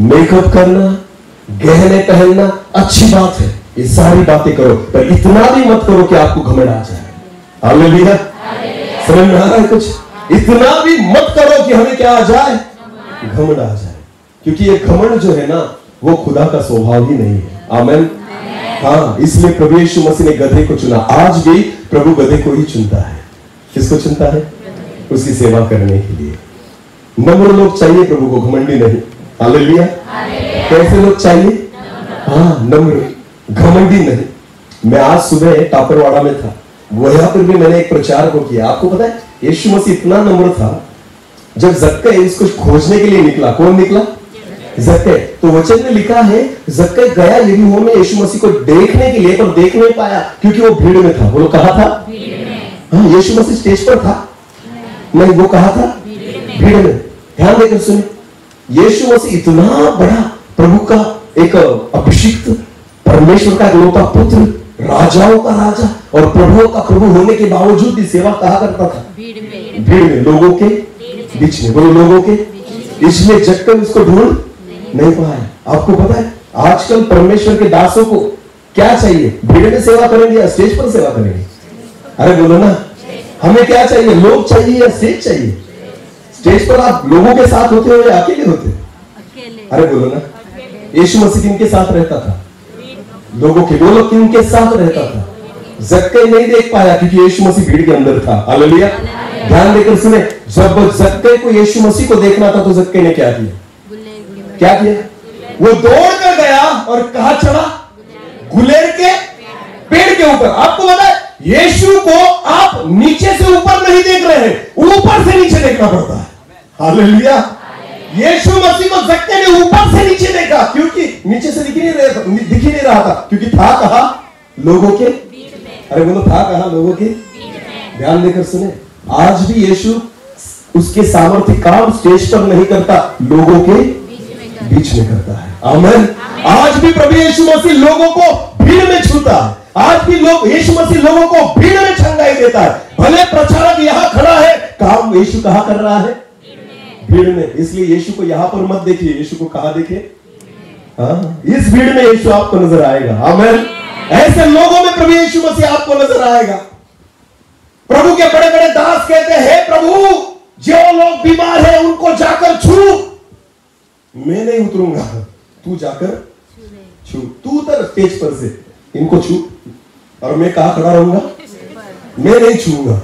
मेकअप करना, गहने पहनना अच्छी बात है, ये सारी बातें करो, पर इतना भी मत करो कि आपको घमंड आ जाए। हालेलुया। समझ में आ रहा है कुछ? इतना भी मत करो कि हमें क्या आ जाए? घमंड आ जाए। क्योंकि ये घमंड जो है ना, वो खुदा का स्वभाव ही नहीं है। आमीन। हाँ, इसलिए प्रभु यीशु मसीह ने गधे को चुना। आज भी प्रभु गधे को ही चुनता है। किसको चुनता है? उसकी सेवा करने के लिए। नम्र लोग चाहिए प्रभु को, घमंडी नहीं। हालेलुया। कैसे लोग चाहिए? हाँ, नम्र, घमंडी नहीं। मैं आज सुबह टापरवाड़ा में था, वहां पर भी मैंने एक प्रचार को किया। आपको पता है यीशु मसीह इतना नम्र था, जब जक्कई इसको खोजने के लिए निकला। कौन निकला? जक्कई। तो वचन में लिखा है जक्कई गया यरीहो में यीशु मसीह को देखने के लिए, पर देख नहीं पाया क्योंकि वो भीड़ में था। बोलो कहा था? हाँ, यीशु मसीह स्टेज पर था? नहीं, वो कहा था? भीड़ में। ध्यान देकर सुने, यीशु मसीह इतना बड़ा प्रभु का एक अभिषिक्त, परमेश्वर का इकलौता पुत्र, राजाओं का राजा और प्रभुओं का प्रभु होने के बावजूद भी सेवा कहा करता था? भीड़ में, लोगों के बीच में। बोलो लोगों के। इसलिए जक्कई उसको ढूंढ नहीं पाया। आपको पता है आजकल परमेश्वर के दासों को क्या चाहिए? भीड़ में सेवा करेंगे या स्टेज पर सेवा करेंगे? अरे बोलो ना, हमें क्या चाहिए? लोग चाहिए या स्टेज चाहिए? स्टेज पर आप लोगों के साथ होते हो या अकेले होते? अरे बोलो ना। यीशु मसीह किनके साथ रहता था? लोगों के। बोलो किनके साथ रहता था? जक्कई नहीं देख पाया क्योंकि यीशु मसीह भीड़ के अंदर था। हालेलुया। ध्यान देकर सुने, जब जक्कई को यीशु मसीह को देखना था तो जक्कई ने क्या किया? क्या किया? वो दौड़ कर गया और कहां चढ़ा? गुलेर के पेड़ के ऊपर। आपको पता है यीशु को आप नीचे से ऊपर नहीं देख रहे हैं, ऊपर से नीचे देखना पड़ता है। हालेलुया। यीशु मसीह को जक्कई ने ऊपर से नीचे देखा क्योंकि नीचे से दिख ही नहीं रहा था, क्योंकि था कहां? लोगों के। अरे बोलो था कहां? लोगों के। ध्यान देकर सुने, आज भी यीशु उसके सामर्थ्य काम स्टेज पर नहीं करता, लोगों के बीच में करता है। आमीन। आज भी प्रभु यीशु मसीह लोगों को भीड़ में छूता है। आज भी लोग यीशु मसीह लोगों को भीड़ में छंगाई देता है। भले प्रचारक यहां खड़ा है, काम यीशु कहां कर रहा है? भीड़ में। इसलिए यीशु को यहां पर मत देखिए, यीशु को कहां देखिए? इस भीड़ में यीशु आपको नजर आएगा। आमीन। ऐसे लोगों में प्रभु यीशु मसीह आपको नजर आएगा। प्रभु के बड़े बड़े दास कहते हैं, प्रभु जो लोग बीमार हैं उनको जाकर छू। मैं नहीं उतरूंगा, तू जाकर छू। तू उतर स्टेज पर से, इनको छू। और मैं कहां खड़ा रहूंगा? मैं नहीं छूंगा,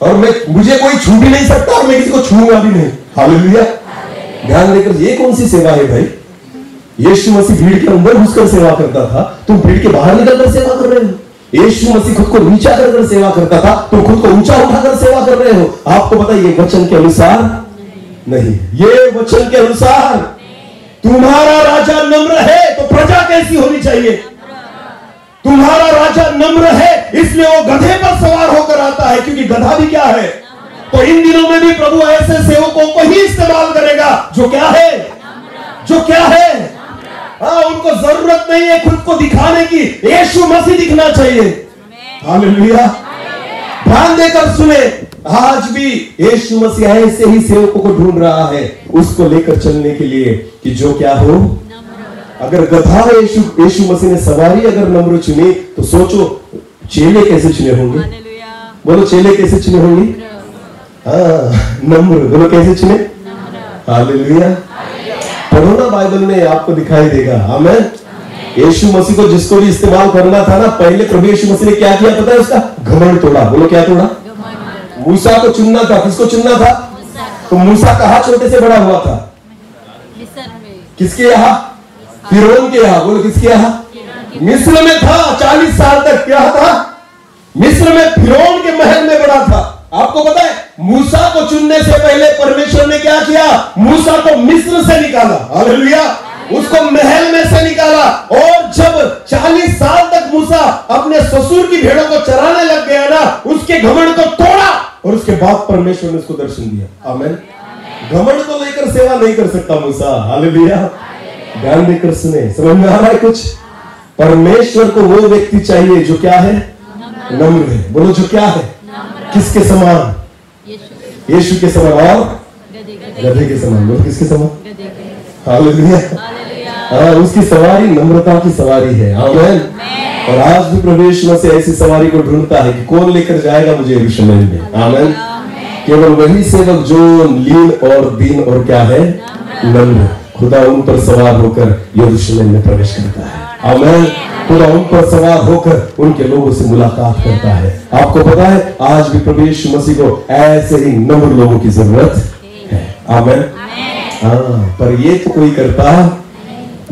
और मुझे कोई छू भी नहीं सकता, और मैं किसी को छूंगा भी नहीं। हालेलुया। ध्यान देकर, ये कौन सी सेवा है भाई? यीशु मसीह भीड़ के अंदर घुसकर सेवा करता था, तुम भीड़ के बाहर निकलकर सेवा कर रहे हो। यीशु मसीह खुद को नीचा कर सेवा करता था, तुम खुद को ऊंचा उठाकर सेवा कर रहे हो। आपको पता है ये वचन के अनुसार नहीं, ये वचन के अनुसार। तुम्हारा राजा नम्र है तो प्रजा कैसी होनी चाहिए? तुम्हारा राजा नम्र है, इसलिए वो गधे पर सवार होकर आता है, क्योंकि गधा भी क्या है? तो इन दिनों में भी प्रभु ऐसे सेवकों को ही इस्तेमाल करेगा जो क्या है? जो क्या है? उनको जरूरत नहीं है खुद को दिखाने की, यीशु मसीह दिखना चाहिए। हालेलुया। ध्यान देकर सुने, आज भी यीशु मसीह ऐसे ही सेवकों को ढूंढ रहा है, उसको लेकर चलने के लिए कि जो क्या हो। अगर गधा यीशु मसीह ने सवारी अगर नम्र चुनी, तो सोचो चेले कैसे चुने होंगे? बोलो चेले कैसे चुने होंगे? नम्र। बोलो कैसे चुने? हालेलुया। पढ़ो ना बाइबल में, आपको दिखाई देगा। आमीन। यीशु मसीह को जिसको भी इस्तेमाल करना था ना, पहले प्रभु यीशु मसीह ने क्या किया पता है? उसका घमंड तोड़ा। बोलो क्या तोड़ा? मूसा को चुनना था, किसको चुनना था? तो मूसा कहां छोटे से बड़ा हुआ था? किसके यहाँ? फिरौन के यहाँ। बोलो किसके यहाँ? मिस्र में था 40 साल तक। क्या था? मिस्र में फिरौन के महल में बड़ा था। आपको पता है मूसा को चुनने से पहले परमेश्वर ने क्या किया? मूसा को मिस्र से निकाला। हालेलुया। उसको महल में से निकाला, और जब 40 साल तक मूसा अपने ससुर की भेड़ों को चराने लग गया ना, उसके घमंड को तोड़ा, और उसके बाद परमेश्वर ने उसको दर्शन दिया। आमीन। घमंड को लेकर सेवा नहीं कर सकता मूसा। हालेलुया। ध्यान देकर सुने, समझ में आ रहा है कुछ? परमेश्वर को वो व्यक्ति चाहिए जो क्या है? नम्र है। बोलो जो क्या है? किसके समान? यीशु के समान और गधे के समान। बोलो किसके समान? हालेलुया। उसकी सवारी नम्रता की सवारी है। आमीन। और आज भी प्रभु यीशु मसीह ऐसी सवारी को ढूंढता है कि कौन लेकर जाएगा मुझे यरूशलेम में। आमीन। केवल वही सेवक जो लीन और दीन और क्या है? नम्र। खुदा उन पर सवार होकर यरूशलेम में प्रवेश करता है। आमीन। खुदा उन पर सवार होकर उनके लोगों से मुलाकात करता है। आपको पता है आज भी प्रभु यीशु मसीह को ऐसे ही नम्र लोगों की जरूरत है। आमीन। पर ये तो कोई करता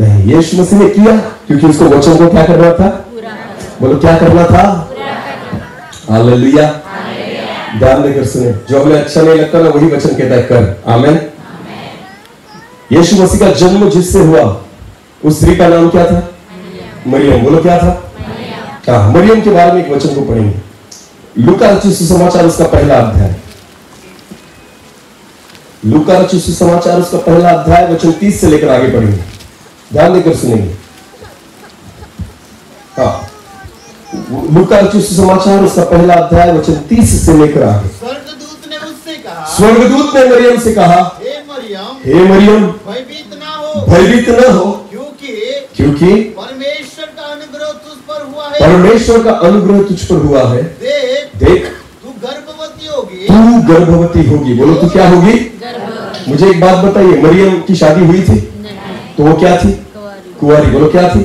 नहीं। यीशु मसीह ने किया क्योंकि उसको वचन को क्या करना था? बोलो क्या करना था? हालेलुया। ध्यान देकर सुने, जो हमें अच्छा नहीं लगता ना वही वचन कहता है कर। आमीन। यीशु मसीह का जन्म जिससे हुआ उस स्त्री का नाम क्या था? मरियम। बोलो क्या था? मरियम के बारे में एक वचन को पढ़ेंगे। लूका रचित सुसमाचार उसका पहला अध्याय। लूका रचित सुसमाचार उसका पहला अध्याय वचन 30 से लेकर आगे पढ़ेंगे। ध्यान देकर सुनेंगे। लूका रचित सुसमाचार उसका पहला अध्याय वचन 30 से लेकर आगे। स्वर्गदूत ने उससे कहा, स्वर्गदूत ने मरियम से कहा, हे मरियम भयभीत ना हो, भयभीत न हो, क्योंकि परमेश्वर का अनुग्रह तुझ पर हुआ है। परमेश्वर का अनुग्रह तुझ पर हुआ है। देख तू गर्भवती होगी। तू गर्भवती होगी। बोलो तू क्या होगी? मुझे एक बात बताइए, मरियम की शादी हुई थी तो वो क्या थी? कुंवारी। बोलो क्या थी?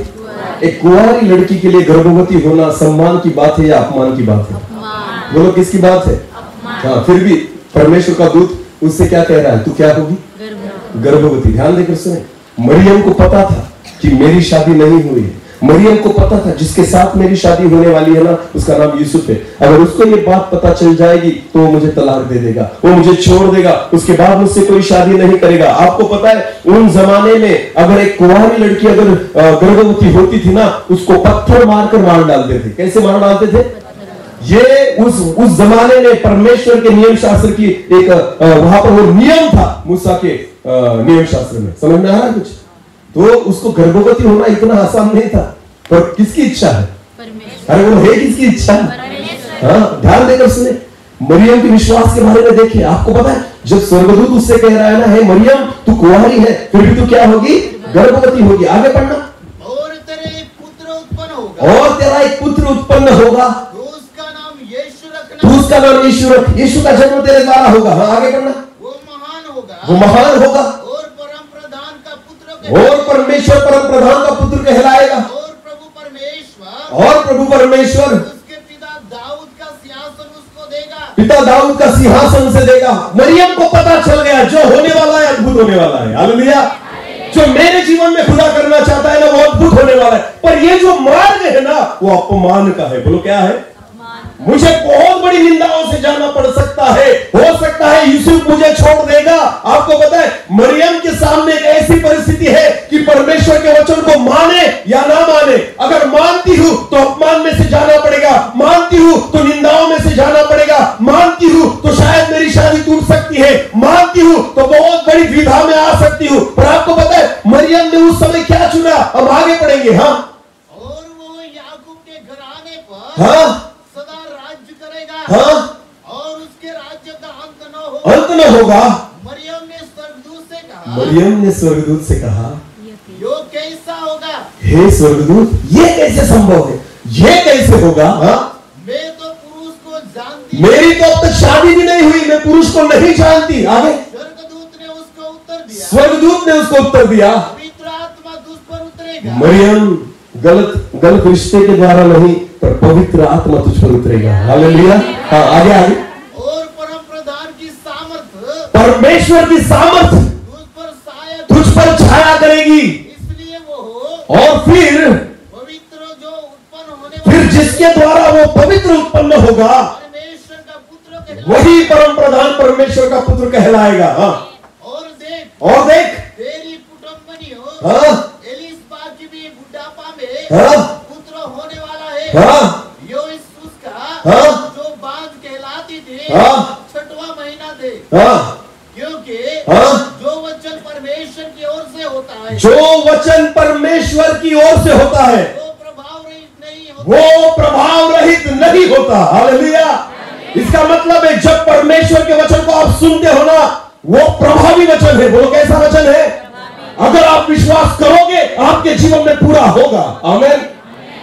एक कुंवारी लड़की के लिए गर्भवती होना सम्मान की बात है या अपमान की बात है? बोलो किसकी बात है? हाँ, फिर भी परमेश्वर का दूत उससे क्या कह रहा है? तू क्या होगी? गर्भवती। ध्यान देकर सुने, मरियम को पता था कि मेरी शादी नहीं हुई है। मरियम को पता था जिसके साथ मेरी शादी होने वाली है ना उसका नाम यूसुफ है। अगर उसको ये बात पता चल जाएगी तो वो मुझे तलाक दे देगा, वो मुझे छोड़ देगा, उसके बाद मुझसे कोई शादी नहीं करेगा। आपको पता है उन जमाने में अगर एक कुंवारी लड़की अगर गर्भवती होती थी ना, उसको पत्थर मारकर मार डालते थे। कैसे मार डालते थे? ये उस जमाने में परमेश्वर के नियम शास्त्र की एक वहां पर वो नियम था मूसा के नियम शास्त्र में। समझ में आ रहा है कुछ? तो उसको गर्भवती होना इतना आसान नहीं था, पर किसकी इच्छा है? अरे वो है किसकी इच्छा? हाँ, ध्यान देकर सुने। मरियम के विश्वास के बारे में देखिए। आपको पता है जब स्वर्गदूत उससे कह रहा है ना, हे मरियम तू कुंवारी है, फिर भी तू क्या होगी? गर्भवती होगी। आगे पढ़ना। और तेरे एक पुत्र उत्पन्न होगा, और तेरा एक पुत्र उत्पन्न होगा, तो उसका नाम यीशु रखना, तू उसका नाम यीशु रख। यीशु का जन्म तेरे द्वारा होगा। हाँ, आगे पढ़ना। वो महान होगा, वो महान होगा और परम प्रधान का पुत्र और परमेश्वर परम प्रधान का पुत्र कहलाएगा। और प्रभु परमेश्वर और प्रभु परमेश्वर उसके पिता दाऊद का सिंहासन उसको देगा। पिता दाऊद का सिंहासन उसे देगा। मरियम को पता चल गया जो होने वाला है अद्भुत होने वाला है। हालेलुया। जो मेरे जीवन में खुदा करना चाहता है ना, वो अद्भुत होने वाला है। पर ये जो मार्ग है ना, वो अपमान का है। बोलो क्या है? मुझे बहुत बड़ी निंदाओं से जाना पड़ सकता है। हो सकता है यूसुफ मुझे छोड़ देगा। आपको पता है मरियम के सामने एक ऐसी परिस्थिति है कि परमेश्वर के वचन को माने या ना माने। अगर मानती हूं तो अपमान में से जाना पड़ेगा, मानती हूं तो निंदाओं में से जाना पड़ेगा, मानती हूं तो शायद मेरी शादी टूट सकती है, मानती हूं तो बहुत बड़ी द्विधा में आ सकती हूं। पर आपको पता है मरियम ने उस समय क्या चुना? हम आगे पढ़ेंगे। हाँ, और वो याकूब के घराने पर हाँ, हाँ, और उसके राज्य का अंत न होगा। मरियम ने स्वर्गदूत से कहा, मरियम ने स्वर्गदूत से कहा, यो कैसा होगा? हे स्वर्गदूत, ये कैसे संभव है? ये कैसे होगा? हाँ, मैं तो पुरुष को जानती, मेरी तो अब तक शादी भी नहीं हुई, मैं पुरुष को नहीं जानती। आगे स्वर्गदूत ने उसको उत्तर दिया, स्वर्गदूत ने उसको उत्तर दिया, पवित्र आत्मा तुझ पर उतरेगा। मरियम गलत रिश्ते के द्वारा नहीं, पर पवित्र आत्मा तुझ पर उतरेगा। हालेलुया। हाँ, आगे आगे। और परम प्रधान की सामर्थ परमेश्वर की सामर्थ तुझ पर छाया करेगी। इसलिए वो और फिर पवित्र जो उत्पन्न होने फिर जिसके द्वारा वो पवित्र उत्पन्न होगा, परमेश्वर का पुत्र कहलाएगा। वही परम प्रधान परमेश्वर का पुत्र कहलाएगा। हाँ, और देख तेरी कुटुंबनी हो, हाँ, एलिसबा की भी बुढ़ापा में हाँ, पुत्र होने वाला है। हाँ, यो उसका हाँ, जो बांझ कहलाती थी, हाँ, 6वां महीना थे। हाँ, क्योंकि हाँ, जो वचन परमेश्वर की ओर से होता है, जो वचन परमेश्वर की ओर से होता है वो प्रभाव रहित नहीं होता। हालेलुया। इसका मतलब है जब परमेश्वर के वचन को आप सुनते हो ना, वो प्रभावी वचन है। बोलो कैसा वचन है? अगर आप विश्वास करोगे आपके जीवन में पूरा होगा। आमीन।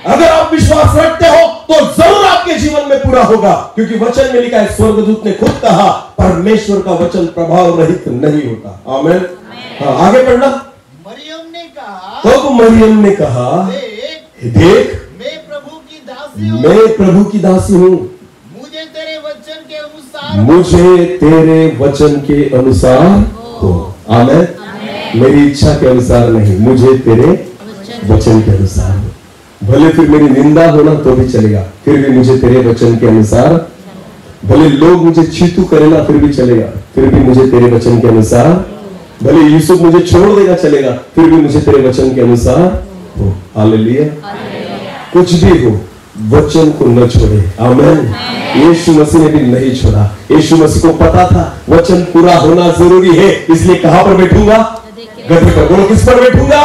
अगर आप विश्वास रखते हो तो जरूर आपके जीवन में पूरा होगा, क्योंकि वचन में लिखा है, स्वर्गदूत ने खुद कहा, परमेश्वर का वचन प्रभाव रहित नहीं होता। आमीन। हाँ, आगे पढ़ना। मरियम ने कहा, तो मरियम ने कहा, देख मैं प्रभु की दासी हूँ, मैं प्रभु की दासी हूँ, मुझे तेरे वचन के अनुसार हो। आमीन। मेरी इच्छा के अनुसार नहीं, मुझे तेरे वचन के अनुसार हो। भले फिर मेरी निंदा होना तो भी चलेगा, फिर भी मुझे तेरे वचन के अनुसार। भले लोग मुझे चीतू करेगा फिर भी चलेगा, फिर भी मुझे तेरे वचन के अनुसार। भले यूसुफ मुझे छोड़ देगा चलेगा, फिर भी मुझे तेरे वचन के अनुसार हो। हालेलुया। कुछ भी हो, वचन को न छोड़े। आमीन। यीशु मसीह ने भी नहीं छोड़ा। यीशु मसीह को पता था वचन पूरा होना जरूरी है, इसलिए कहां पर बैठूंगा? गधे पर। बोलो किस पर बैठूंगा?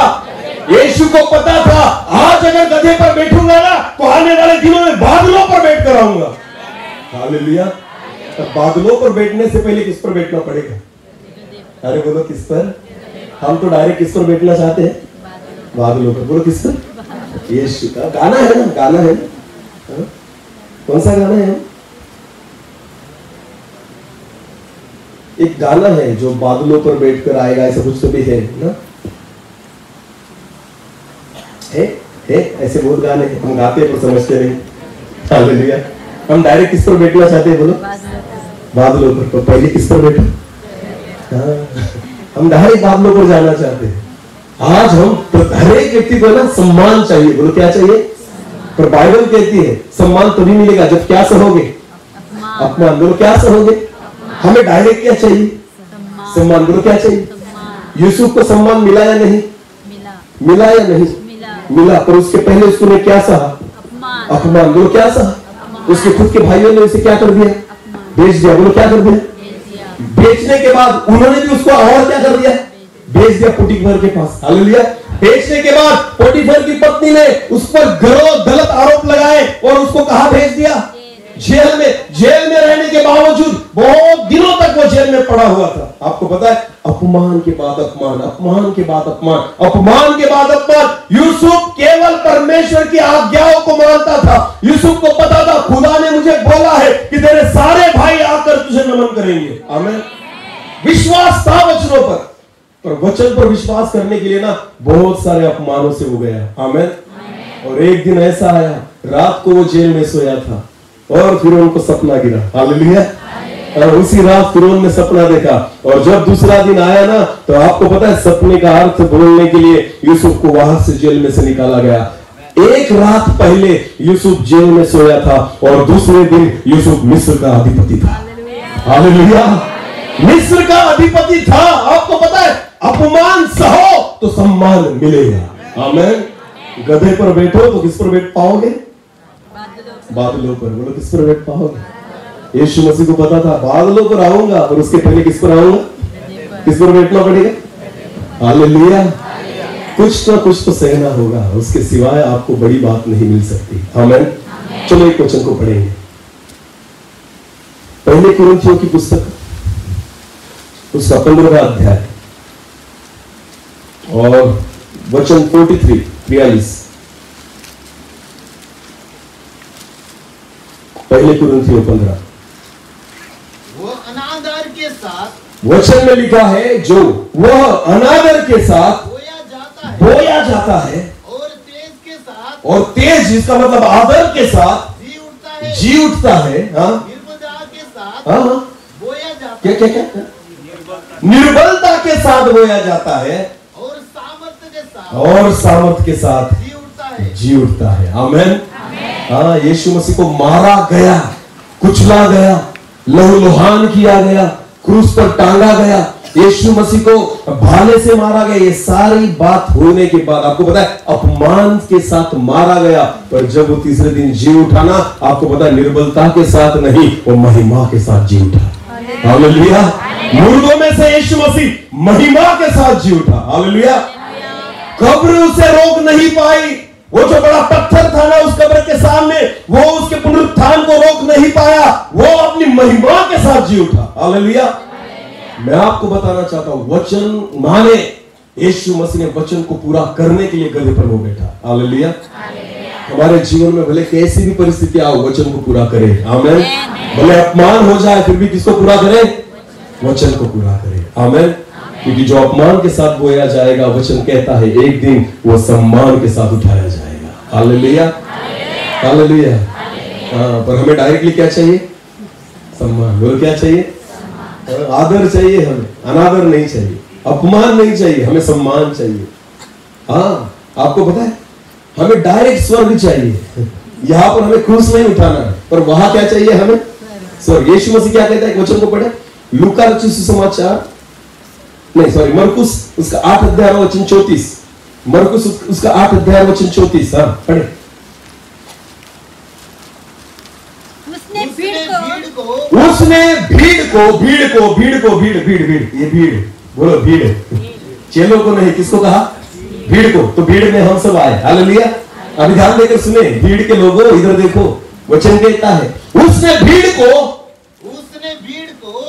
यीशु को पता था आज अगर गधे पर बैठूंगा ना तो आने वाले दिनों में बादलों पर बैठ कर आऊंगा। हालेलुया। बादलों पर बैठने से पहले किस पर बैठना पड़ेगा? अरे बोलो किस पर? हम तो डायरेक्ट किस पर बैठना चाहते हैं? बादलों पर। बोलो किस पर? यीशु का गाना है ना, गाना है ना? कौन सा गाना है? एक गाना है जो बादलों पर बैठकर आएगा, ऐसा कुछ तो भी है ना? है ऐसे बहुत गाने हैं, हम गाते हैं पर समझते नहीं। हालेलुया। हम डायरेक्ट किस पर बैठना चाहते हैं? बोलो बादलों पर। तो पहले किस पर बैठो? हाँ, हम डायरेक्ट बादलों पर जाना चाहते हैं। आज हम तो हर एक व्यक्ति को ना सम्मान चाहिए। बोलो क्या चाहिए? पर बाइबल कहती है सम्मान तभी मिलेगा जब क्या सहोगे? अपमान। बोलो क्या सहोगे? हमें डायरेक्ट क्या चाहिए? सम्मान। बोलो क्या चाहिए? यूसुफ को सम्मान मिला या नहीं? मिला या नहीं? मिला। पर उसके पहले उसने क्या सहा? अपमान। बोलो क्या सहा? उसके खुद के भाइयों ने उसे क्या कर दिया? बेच दिया। बोलो क्या कर दिया? बेचने के बाद उन्होंने भी उसको और क्या कर दिया? बेच दिया पोटीफर के पास। हालेलुया। बेचने के बाद पोटीफर की पत्नी ने उस पर गलत आरोप लगाए और उसको कहां भेज दिया? जेल में। जेल में रहने के बावजूद बहुत दिनों तक वो जेल में पड़ा हुआ था। आपको पता है, अपमान के बाद अपमान, अपमान के बाद अपमान, अपमान के बाद अपमान। यूसुफ केवल परमेश्वर की आज्ञाओं को मानता था। यूसुफ को पता था खुदा ने मुझे बोला है कि तेरे सारे भाई आकर तुझे नमन करेंगे। आमीन। विश्वास था वचनों पर वचन पर विश्वास करने के लिए ना बहुत सारे अपमानों से हो गया। आमीन। और एक दिन ऐसा आया, रात को वो जेल में सोया था और फिरौन को सपना गिरा। हालेलुया। और उसी रात फिरौन ने सपना देखा और जब दूसरा दिन आया ना, तो आपको पता है सपने का अर्थ बोलने के लिए यूसुफ को वहां से जेल में से निकाला गया। एक रात पहले यूसुफ जेल में सोया था और दूसरे दिन यूसुफ मिस्र का अधिपति था। हालेलुया। मिस्र का अधिपति था। आपको पता है, अपमान सहो तो सम्मान मिलेगा। आमीन। गधे पर बैठो तो किस पर बैठ पाओगे? बादलों पर। बोलो किस पर बैठ पाओगे? यीशु मसीह को पता था बादलों पर आऊंगा, और उसके पहले किस पर आऊंगा? किस पर बैठना पड़ेगा? हालेलुया। कुछ तो सहना होगा, उसके सिवाय आपको बड़ी बात नहीं मिल सकती। आमीन। चलो एक वचन को पढ़ेंगे। पहले कुरिन्थियों की पुस्तक उसका 15वां अध्याय और वचन 43। पहले कुरिन्थियों 15। वो अनादर के साथ, वचन में लिखा है, जो वह अनादर के साथ बोया जाता है और तेज के साथ, और तेज इसका मतलब आदर के साथ जी उठता है। हाँ, निर्बलता के साथ हाँ, बोया जाता क्या क्या क्या? निर्बलता के साथ बोया जाता है और सामर्थ्य के साथ जी उठता है। आमीन। हाँ, यीशु मसीह को मारा गया, कुचला गया, लहूलुहान किया गया, क्रूस पर टांगा गया, यीशु मसीह को भाले से मारा गया। ये सारी बात होने के बाद आपको पता है अपमान के साथ मारा गया, पर जब वो तीसरे दिन जी उठा ना, आपको पता है निर्बलता के साथ नहीं, वो महिमा के साथ जी उठा। हालेलुया। मुर्दों में से यीशु मसीह महिमा के साथ जी उठा। हालेलुया। कब्र उसे रोक नहीं पाई। वो जो बड़ा पत्थर था ना उस कब्र के सामने, वो उसके पुनरुत्थान को रोक नहीं पाया। वो अपनी महिमा के साथ जी उठा। हालेलुया। मैं आपको बताना चाहता हूं, वचन माने यीशु मसीह ने वचन को पूरा करने के लिए गधे पर वो बैठा। हालेलुया। हमारे जीवन में भले कैसी भी परिस्थिति आओ, वचन को पूरा करे। आमीन। भले अपमान हो जाए फिर भी किसको पूरा करे? वचन को पूरा करे। आमीन। क्योंकि जो अपमान के साथ बोया जाएगा, वचन कहता है एक दिन वो सम्मान के साथ उठाया जाएगा। हालेलुया। हालेलुया। हाँ, पर हमें डायरेक्टली क्या चाहिए? सम्मान। बोलो क्या चाहिए? आदर चाहिए हमें, अनादर नहीं चाहिए, अपमान नहीं चाहिए, हमें सम्मान चाहिए। हाँ, आपको पता है हमें डायरेक्ट स्वर्ग चाहिए। यहां पर हमें क्रूस नहीं उठाना है, पर वहां क्या चाहिए हमें? स्वर्ग। यीशु मसीह क्या कहता है? वचन को पढ़े, लूका रचित सुसमाचार, नहीं सॉरी, मरकुस उसका 8 अध्याय वचन 34। मरकुस उसका 8 अध्याय वचन 34। हाँ, पढ़े। भीड़, ये भीड़, बोलो भीड़। चेलों को नहीं, किसको कहा? भीड़ को। तो भीड़ में हम सब आए। हालेलुया। अभी ध्यान देकर सुने, भीड़ के लोगों इधर देखो, वचन कहता है उसने भीड़ को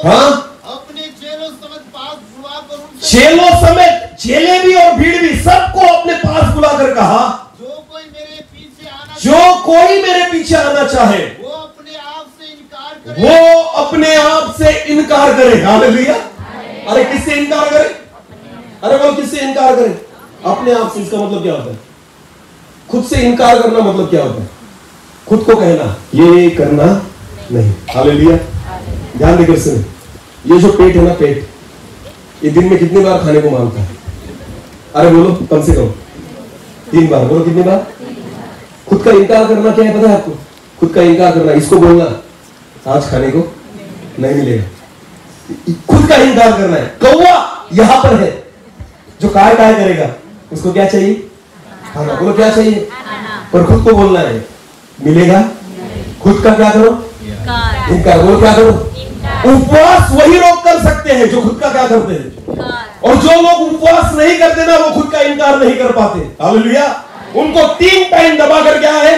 हाँ अपने चेलों समेत पास बुलाकर उनसे, चेलों समेत, चेले भी और भीड़ भी, सबको अपने पास बुलाकर कहा, जो कोई मेरे पीछे आना चाहे वो अपने आप से इनकार करे। हालेलुया। अरे किससे इनकार करे? अरे बोल किससे इनकार करे? अपने आप से। इसका मतलब क्या होता है? खुद से इनकार करना मतलब क्या होता है? खुद को कहना ये करना नहीं। हालेलुया। ध्यान देकर सुने, ये जो पेट है ना, पेट ये दिन में कितनी बार खाने को मांगता है? अरे बोलो कम से कम 3 बार। बोलो कितनी बार? खुद का इनकार करना क्या है पता है आपको? खुद का इनकार करना, इसको बोलना आज खाने को नहीं मिलेगा। खुद का इनकार करना है। कौवा यहां पर है, जो काय काय करेगा उसको क्या चाहिए? खाना। बोलो क्या चाहिए? पर खुद को बोलना है मिलेगा। खुद का क्या करो? इनकार। बोलो क्या करो? उपवास वही लोग कर सकते हैं जो खुद का क्या करते हैं, और जो लोग उपवास नहीं करते ना वो खुद का इनकार नहीं कर पाते। हालेलुया। उनको 3 टाइम दबा कर क्या है,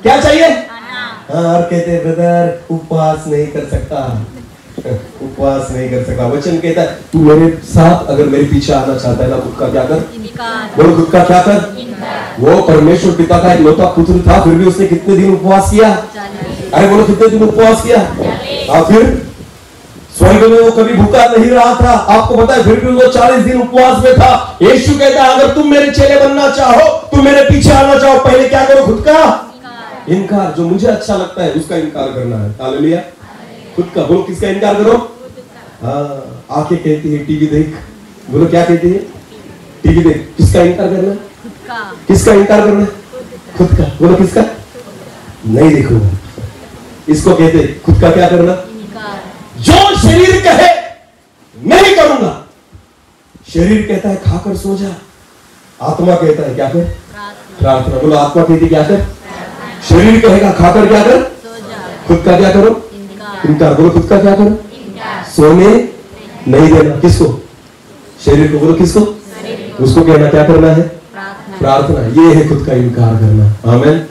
क्या चाहिए? हाँ, और कहते हैं ब्रदर उपवास नहीं कर सकता, उपवास नहीं कर सकता। वचन कहता है तू मेरे साथ अगर मेरे पीछे आना चाहता है ना, खुद का क्या कर? बोलो खुद का क्या कर? वो परमेश्वर पिता का एक लौता पुत्र था, फिर भी उसने कितने दिन उपवास किया? अरे बोलो कितने दिन उपवास किया? फिर स्वर्ग में वो कभी भूखा नहीं रहा था, आपको पता है, फिर भी वो 40 दिन उपवास में था। यीशु कहता है अगर तुम मेरे चेले बनना चाहो, तुम मेरे पीछे आना चाहो, पहले क्या करो? खुद का इनकार। जो मुझे अच्छा लगता है उसका इनकार करना है। हालेलुया। खुद का। बोलो किसका इनकार करो? हाँ, आंखें कहती है टीवी देख। बोलो क्या कहती है? टीवी देख। किसका इनकार करना? किसका इनकार करना? खुद का। बोलो किसका? नहीं देखूंगा, इसको कहते खुद का क्या करना? जो शरीर कहे नहीं करूंगा। शरीर कहता है खाकर सो जा, आत्मा कहता है क्या कर? प्रार्थना। बोलो आत्मा कहती क्या कर? शरीर कहेगा खाकर क्या कर? खुद का क्या करो? इनकार। बोलो खुद का क्या करो? सोने नहीं देना। किसको? शरीर को। बोलो किसको? उसको कहना क्या करना है? प्रार्थना। ये है खुद का इनकार करना। आमीन।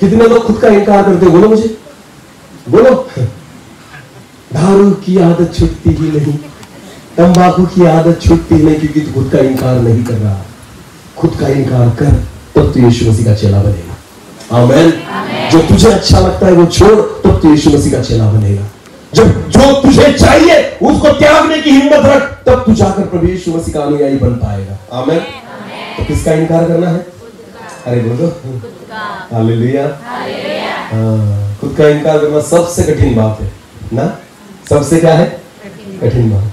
कितने लोग खुद का इनकार करते? बोलो मुझे, बोलो। दारू की आदत छूटती ही नहीं, तंबाकू की आदत छूटती नहीं, क्योंकि तू खुद का इनकार नहीं कर रहा। खुद का इनकार कर, तब तो यीशु मसीह का चेला बनेगा। आमीन। जो तुझे अच्छा लगता है वो छोड़, तब तो यीशु मसीह का चेला बनेगा। जब जो तुझे चाहिए उसको त्यागने की हिम्मत रख, तब तू जाकर प्रभु यीशु मसीह का अनुयायी बन पाएगा। आमीन। तो किसका इनकार करना है? अरे बोलो हालेलुया। खुद का इनकार करना सबसे कठिन बात है ना। सबसे क्या है? कठिन बात।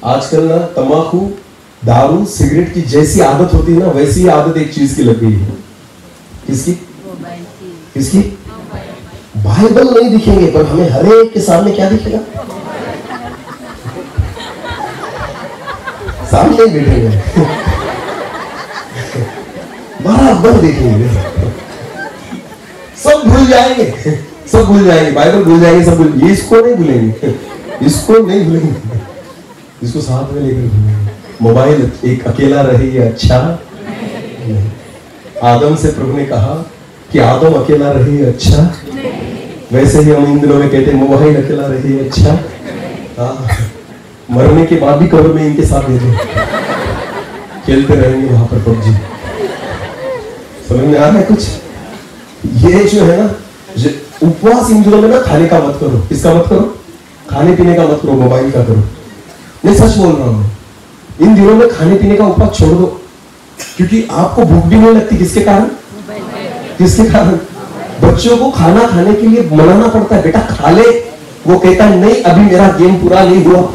आजकल ना तंबाकू, दारू, सिगरेट की जैसी आदत होती है ना, वैसी ही आदत एक चीज की लग गई है। किसकी? किसकी? बाइबल नहीं दिखेंगे, पर हमें हर एक के सामने क्या दिखेगा? सामने ही बैठेंगे, बराबर देखेंगे। सब भूल जाएंगे, सब भूल जाएंगे, बाइबल भूल जाएंगे, सब भूल। इसको नहीं भूलेंगे, इसको नहीं भूलेंगे, इसको साथ में लेकर भूलेंगे। मोबाइल एक अकेला रहे ये अच्छा नहीं। आदम से प्रभु ने कहा कि आदम अकेला रहे ये अच्छा, वैसे ही हम इन दिनों में कहते हैं मोबाइल अकेला रहे ये अच्छा। मरने के बाद भी कब्र में इनके साथ दे दो, खेलते रहेंगे वहां पर पबजी। समझ में आ रहा है कुछ? ये जो है ना, उपवास इन दिनों में ना खाने का मत करो। किसका मत करो? खाने पीने का मत करो, मोबाइल का करो। मैं सच बोल रहा हूं, इन दिनों में खाने पीने का उपवास छोड़ दो, क्योंकि आपको भूख भी नहीं लगती। किसके कारण? किसके कारण? बच्चों को खाना खाने के लिए मनाना पड़ता है, बेटा खा ले। वो कहता है नहीं अभी मेरा गेम पूरा नहीं हुआ,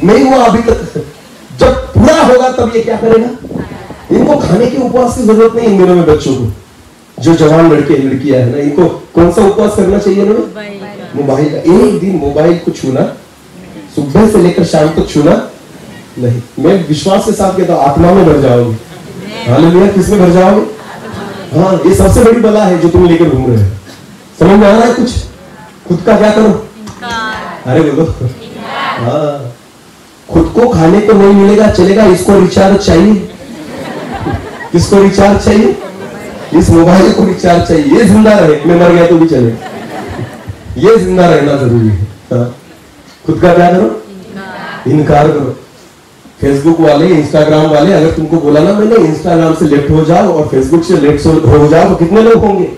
नहीं हुआ अभी तक, जब पूरा होगा तब ये क्या करेगा। इनको खाने के उपवास की जरूरत नहीं इन दिनों में। बच्चों को, जो जवान लड़के लड़कियां है ना, इनको कौन सा उपवास करना चाहिए इन्होंने? मोबाइल का। एक दिन मोबाइल को छूना, सुबह से लेकर शाम तक छूना नहीं। मैं विश्वास के साथ कहता हूं आत्मा में भर जाओगे। हालेलुया। किसमें भर जाओगे? हाँ, ये सबसे बड़ी बला है जो तुम लेकर घूम रहे हो। समझ में आ रहा है कुछ? खुद का क्या करो? अरे बोलो हाँ। खुद को खाने को नहीं मिलेगा चलेगा, इसको रिचार्ज चाहिए। किसको रिचार्ज चाहिए? इस मोबाइल को रिचार्ज चाहिए। ये जिंदा रहे, मैं मर गया तो भी चले, ये जिंदा रहना जरूरी है। हाँ। खुद का क्या करो? इनकार करो। फेसबुक वाले, इंस्टाग्राम वाले अगर तुमको बोला ना मैंने इंस्टाग्राम से लेफ्ट हो जाओ और फेसबुक से लेफ्ट हो जाओ, तो कितने लोग होंगे?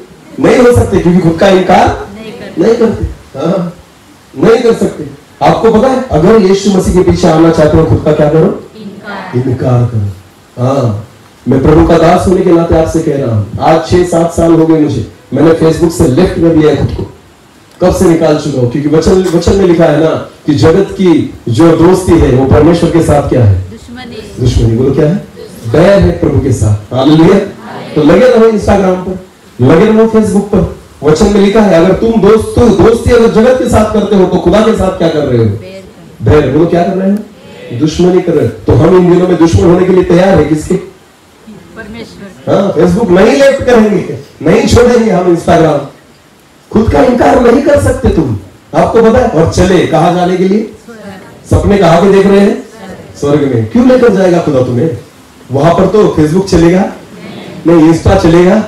नहीं हो सकते, क्योंकि खुद का इनकार नहीं करते। हाँ, नहीं कर सकते। आपको पता है, अगर यीशु मसीह के पीछे आना चाहते हो, खुद का क्या करो? इनकार करो। हाँ, मैं प्रभु का दास होने के नाते आपसे कह रहा हूं, आज 6-7 साल हो गए मुझे, मैंने फेसबुक से लेफ्ट कर दिया है खुद को। कब से निकाल चुका हूं, क्योंकि वचन में लिखा है ना कि जगत की जो दोस्ती है वो परमेश्वर के साथ क्या है? दुश्मनी। बोलो क्या है? बैर है प्रभु के साथ। हालेलुया। तो लगे रहो इंस्टाग्राम पर, लगे रहो फेसबुक पर। वचन में लिखा है अगर तुम दोस्ती अगर जगत के साथ करते हो तो खुदा के साथ क्या कर रहे हो? बैर। बोलो क्या कर रहे हो? दुश्मनी कर रहे हो। तो हम इन दिनों में दुश्मन होने के लिए तैयार है किसके? परमेश्वर। हाँ, फेसबुक नहीं लेफ्ट करेंगे, नहीं छोड़ेंगे हम इंस्टाग्राम। खुद का इनकार नहीं कर सकते तुम, आपको पता है। और चले कहां जाने के लिए? सपने कहां पे देख रहे हैं? स्वर्ग में। क्यों लेकर जाएगा खुदा तुम्हें? वहां पर तो फेसबुक चलेगा नहीं, इंस्टा चलेगा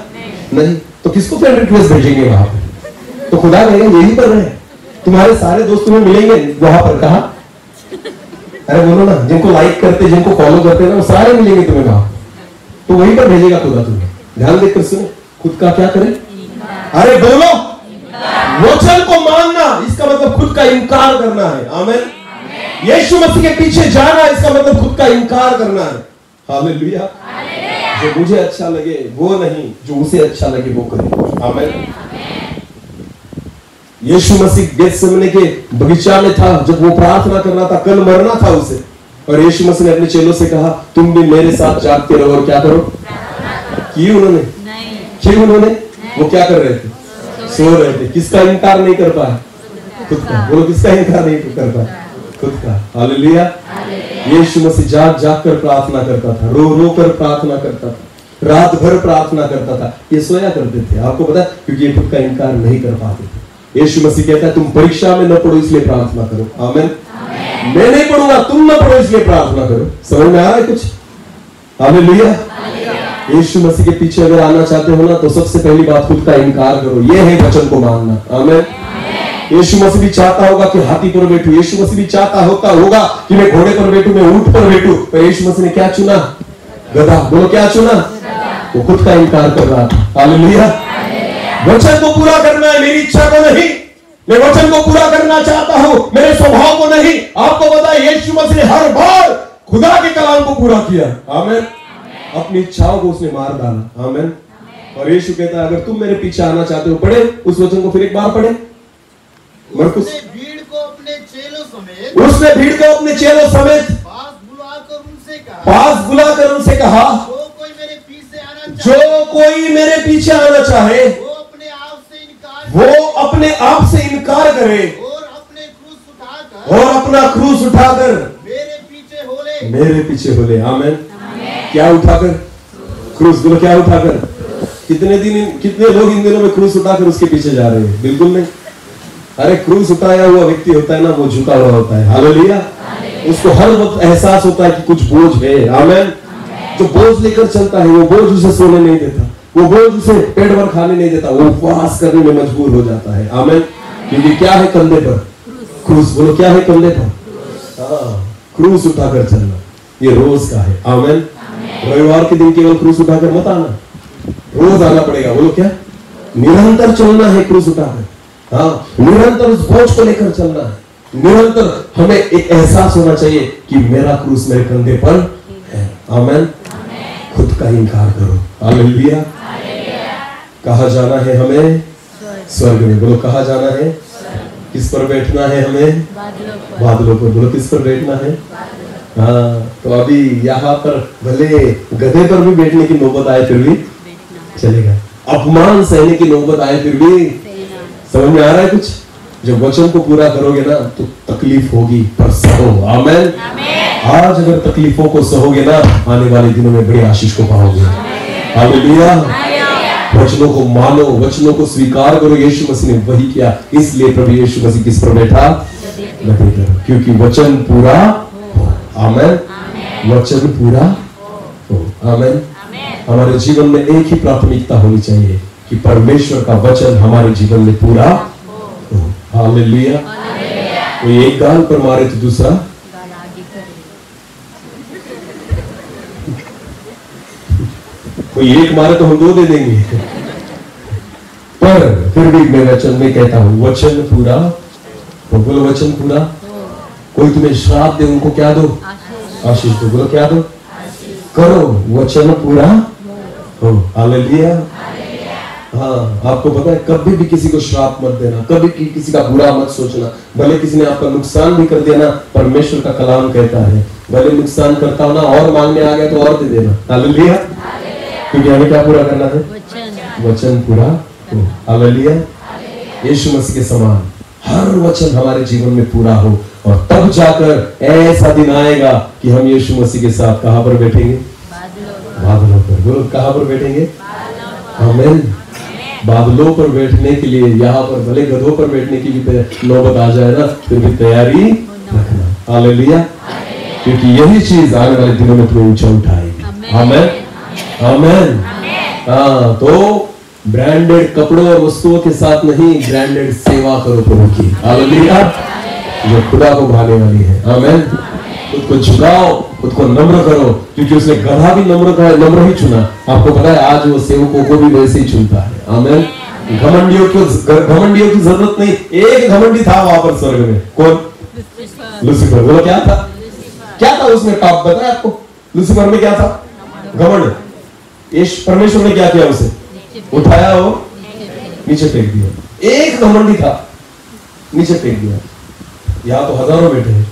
नहीं, तो किसको फ्रेंड रिक्वेस्ट भेजेंगे वहां पर? तो खुदा कहेगा यही पर रहे, तुम्हारे सारे दोस्त तुम्हें मिलेंगे वहां पर। कहा? अरे बोलो ना, जिनको लाइक करते, जिनको फॉलो करते ना, वो सारे मिलेंगे तुम्हें वहां, तो वहीं पर भेजेगा खुदा तुम्हें। ध्यान देकर सुनो, खुद का क्या करें? अरे बोलो, वचन को मानना इसका मतलब खुद का इनकार करना है। आमीन। यीशु मसीह के पीछे जाना इसका मतलब खुद का इनकार करना है। हालेलुया। जो मुझे अच्छा लगे वो नहीं, जो उसे अच्छा लगे वो करे। आमीन। यीशु मसीह गेत्सेमने के बगीचा में था जब वो प्रार्थना करना था, कल मरना था उसे, और यीशु मसीह ने अपने चेलों से कहा तुम भी मेरे साथ जागते रहो और क्या करो? क्यों उन्होंने? क्यों उन्होंने? वो क्या कर रहे थे? सो रहे थे। किसका इनकार नहीं कर पाए? खुद का। बोलो, किसका इनकार नहीं कर पाए? खुद का। हालेलुया। यीशु मसीह जाग जाग कर प्रार्थना करता था, रो रो कर प्रार्थना करता था, रात भर प्रार्थना करता था। ये सोया करते थे, आपको पता है, क्योंकि ये खुद का इनकार नहीं कर पाते थे। यीशु मसीह कहता है तुम परीक्षा में न पढ़ो इसलिए प्रार्थना करो। आमीन। मैं नहीं पढ़ूंगा, तुम न पढ़ो इसलिए प्रार्थना करो। समझ में आ रहा है कुछ? हालेलुया। यीशु मसीह के पीछे अगर आना चाहते हो ना, तो सबसे पहली बात खुद का इनकार करो। यह है वचन को मानना। आमीन। यीशु मसीह भी चाहता होगा कि हाथी पर बैठूं, यीशु मसीह भी चाहता होगा कि मैं घोड़े पर बैठूं, मैं ऊंट पर बैठूं, पर यीशु मसीह ने क्या चुना? गधा। बोलो, क्या चुना? वो खुद का इनकार कर रहा था। हालेलुया। वचन को पूरा करना है, मेरी इच्छा को नहीं। मैं वचन को पूरा करना चाहता हूं, मेरे स्वभाव को नहीं। आपको पता है यीशु मसीह ने हर बार खुदा के कलाम को पूरा किया। आमीन। अपनी इच्छाओं को उसने मार डाला। आमीन। और यीशु कहता है अगर तुम मेरे पीछे आना चाहते हो, पढ़े उस वचन को फिर एक बार पढ़े। उसने भीड़ को अपने चेलों समेत पास बुलाकर उनसे कहा, जो कोई मेरे पीछे आना चाहे वो अपने आप से इनकार करे और अपना क्रूस उठाकर मेरे पीछे हो ले। आमीन। क्या उठाकर? क्रूस। बोलो, क्या उठाकर? कितने लोग इन दिनों में क्रूस उठाकर उसके पीछे जा रहे हैं? बिल्कुल नहीं। अरे क्रूस उठाया हुआ व्यक्ति होता है ना, वो झुका हुआ होता है। हालेलुया। उसको हर वक्त एहसास होता है कि कुछ बोझ है। आमीन। जो बोझ लेकर चलता है, वो बोझ उसे सोने नहीं देता, वो बोझ उसे पेट भर खाने नहीं देता, वो उपवास करने में मजबूर हो जाता है। आमीन। क्योंकि क्या है कंधे पर? क्रूस। बोलो, क्या है कंधे पर? क्रूस उठाकर चलना ये रोज का है। आमीन। रविवार के दिन केवल क्रूस उठाकर मत आना, रोज आना पड़ेगा। बोलो, क्या? निरंतर चलना है क्रूस उठाकर। हाँ, निरंतर उस बोझ को लेकर चलना है। निरंतर हमें एक एहसास होना चाहिए कि मेरा क्रूस मेरे कंधे पर है। आमीन। खुद का इनकार करो। हालेलुया। कहाँ जाना है हमें? स्वर्ग में। बोलो, कहाँ जाना है? किस पर बैठना है हमें? बादलों पर। बोलो, किस पर बैठना है? हाँ, तो अभी यहाँ पर भले गधे पर भी बैठने की नौबत आए फिर भी चलेगा, अपमान सहने की नौबत आए फिर भी। समझ में आ रहा है कुछ? जब वचन को पूरा करोगे ना तो तकलीफ होगी, पर सहो। आमीन। आज अगर तकलीफों को सहोगे ना, आने वाले दिनों में बड़ी आशीष को पाओगे। हालेलुया। वचनों को मानो, वचनों को स्वीकार करो। यीशु मसीह ने वही किया, इसलिए प्रभु यीशु मसीह किस पर बैठा? गधे पर, क्योंकि वचन पूरा हो। आमीन। वचन पूरा हो। आमीन। हमारे जीवन में एक ही प्राथमिकता होनी चाहिए कि परमेश्वर का वचन हमारे जीवन में पूरा हो। हालेलुया। कोई एक गाल पर मारे तो दूसरा कोई एक मारे तो हम दो दे देंगे। पर फिर भी मैं वचन में कहता हूं वचन पूरा हो। बोलो, वचन पूरा। कोई तुम्हें श्राप दे, उनको क्या दो? आशीष दो। बोलो, क्या दो? करो, वचन पूरा हो। हालेलुया। हाँ, आपको पता है कभी भी किसी को श्राप मत देना, कभी किसी का बुरा मत सोचना। भले किसी ने आपका नुकसान भी कर दिया ना, परमेश्वर का कलाम कहता है भले नुकसान करता हो ना, और मांगने आ गया तो और दे देना। हालेलुया। क्योंकि हमें क्या पूरा करना है? वचन पूरा हो। हालेलुया। यीशु मसीह के समान हर वचन हमारे जीवन में पूरा हो, और तब जाकर ऐसा दिन आएगा कि हम यीशु मसीह के साथ कहां पर बैठेंगे? बादलों पर। बोलो कहां पर बैठेंगे? आमीन। बादलों पर बैठने के लिए, यहाँ पर भले गधों पर बैठने की भी नौबत आ जाए ना, फिर भी तैयारी रखना। हालेलुया। क्योंकि यही चीज आने वाले दिनों में तुम्हें ऊंचा उठाएगी। आमीन, आमीन। हाँ, तो ब्रांडेड कपड़ों और वस्तुओं के साथ नहीं, ब्रांडेड सेवा करो प्रभु की। हालेलुया। जो खुदा को भाने वाली है। आमीन। खुद को झुकाओ, खुद को नम्र करो, क्योंकि उसने गधा भी नम्र ही चुना। आपको पता है आज वो सेवकों को भी वैसे ही चुनता है। आमीन। घमंडियों की जरूरत नहीं। एक घमंडी था वहां पर स्वर्ग में। कौन? लूसीफर। बोलो क्या था? क्या था उसमें? पाप बताया आपको। लूसीफर में क्या था? घमंड। परमेश्वर ने क्या किया? उसे उठाया और नीचे फेंक दिया। एक घमंडी था, नीचे फेंक दिया। यहां तो हजारों बैठे हैं,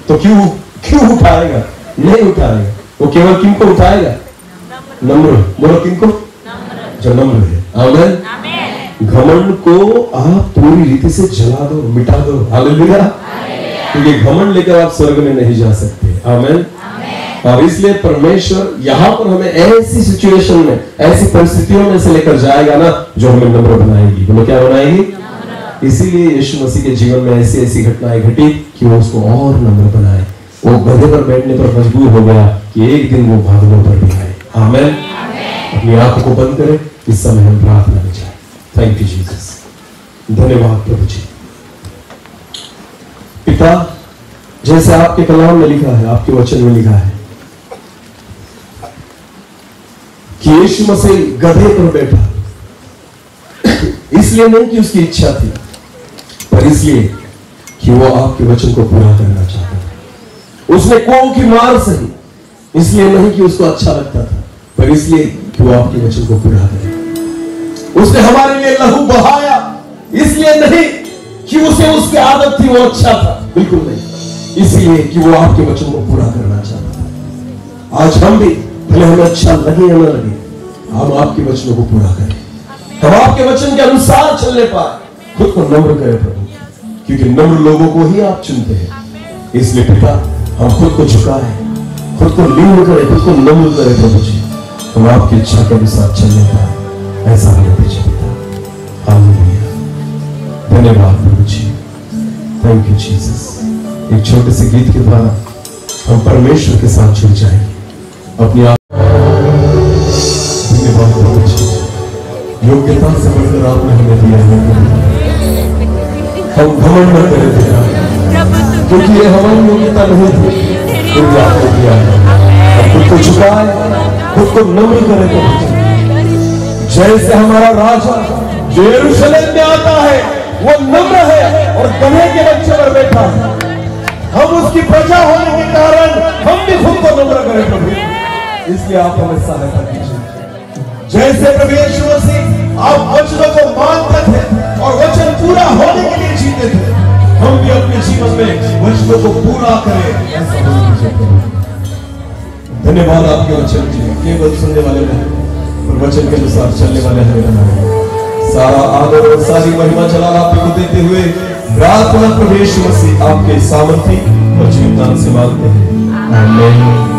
तो क्यों उठाएगा? नहीं उठाएगा। वो केवल किनको उठाएगा? नम्र। बोलो किनको? जो नम्र है। आमीन। घमंड को आप पूरी रीति से जला दो, मिटा दो। हालेलुया। क्योंकि घमंड लेकर आप स्वर्ग में नहीं जा सकते। आमीन। और इसलिए परमेश्वर यहां पर हमें ऐसी सिचुएशन में, ऐसी परिस्थितियों में से लेकर जाएगा ना, जो हमें नम्र बनाएगी। बोलो क्या बनाएगी? इसीलिए यीशु मसीह के जीवन में ऐसी ऐसी घटनाएं घटी कि वो उसको और नम्र बनाए। वो गधे पर बैठने पर मजबूर हो गया कि एक दिन वो बादलों पर भी आए। आमीन। अपनी आंखों को बंद करें, इस समय हम प्रार्थना में जाए। Thank you Jesus. धन्यवाद प्रभु जी। पिता, जैसे आपके कलाम में लिखा है, आपके वचन में लिखा है कि यीशु मसीह गधे पर बैठा, इसलिए नहीं कि उसकी इच्छा थी, पर इसलिए कि वो आपके वचन को पूरा करना चाहता था। उसने कोव की मार सही, इसलिए नहीं कि उसको अच्छा लगता था, पर इसलिए कि वो आपके वचन को पूरा करे। उसने हमारे लिए लहू बहाया, इसलिए नहीं कि उसे उसकी आदत थी, वो अच्छा था, बिल्कुल नहीं, इसलिए कि वो आपके वचन को पूरा करना चाहता था। आज हम भी, भले हमें अच्छा लगे या न लगे, हम आपके वचनों को पूरा करें, हम आपके वचन के अनुसार चलने पाए, खुद को नम्र करें प्रभु, क्योंकि नम्र लोगों को ही आप चुनते हैं। इसलिए पिता, हम खुद को झुकाएं, खुद को लीन करें, खुद को नम्र करें प्रभु जी, हम आपकी इच्छा के अनुसार चलने पाए, ऐसा हमें दीजिए पिता। हालेलुया। धन्यवाद प्रभु जी। Thank you Jesus. एक छोटे से गीत के द्वारा हम परमेश्वर के साथ जुड़ जाएंगे। अपनी धन्यवाद प्रभु जी, योग्यता से बढ़कर आपने हमें दिया है। हम घमंड न करें पिता, क्योंकि ये हमारी योग्यता नहीं थी, फिर भी आपने दिया है। खुद को झुकाए, खुद को नम्र करें प्रभु जी। जैसे हमारा राजा जो यरूशलेम में आता है, वो नम्र है और गधे के बच्चे पर बैठा है, हम उसकी प्रजा होने के कारण हम भी खुद को नम्र करें प्रभु, इसलिए आप हमें सहायता कीजिए। जैसे प्रभु यीशु मसीह आप वचनों को मानते थे और वचन पूरा होने के लिए जीते थे, हम भी अपने जीवन में वचनों को पूरा करें, ऐसा होना चाहिए। धन्यवाद आपके वचन के, केवल सुनने वाले नहीं और वचन के अनुसार चलने वाले हैं। सारा आदर और सारी महिमा जलाल आपको देते हुए प्रार्थना प्रभु यीशु मसीह आपके सामर्थ्य और जीवदान से मांगते हैं। आमीन।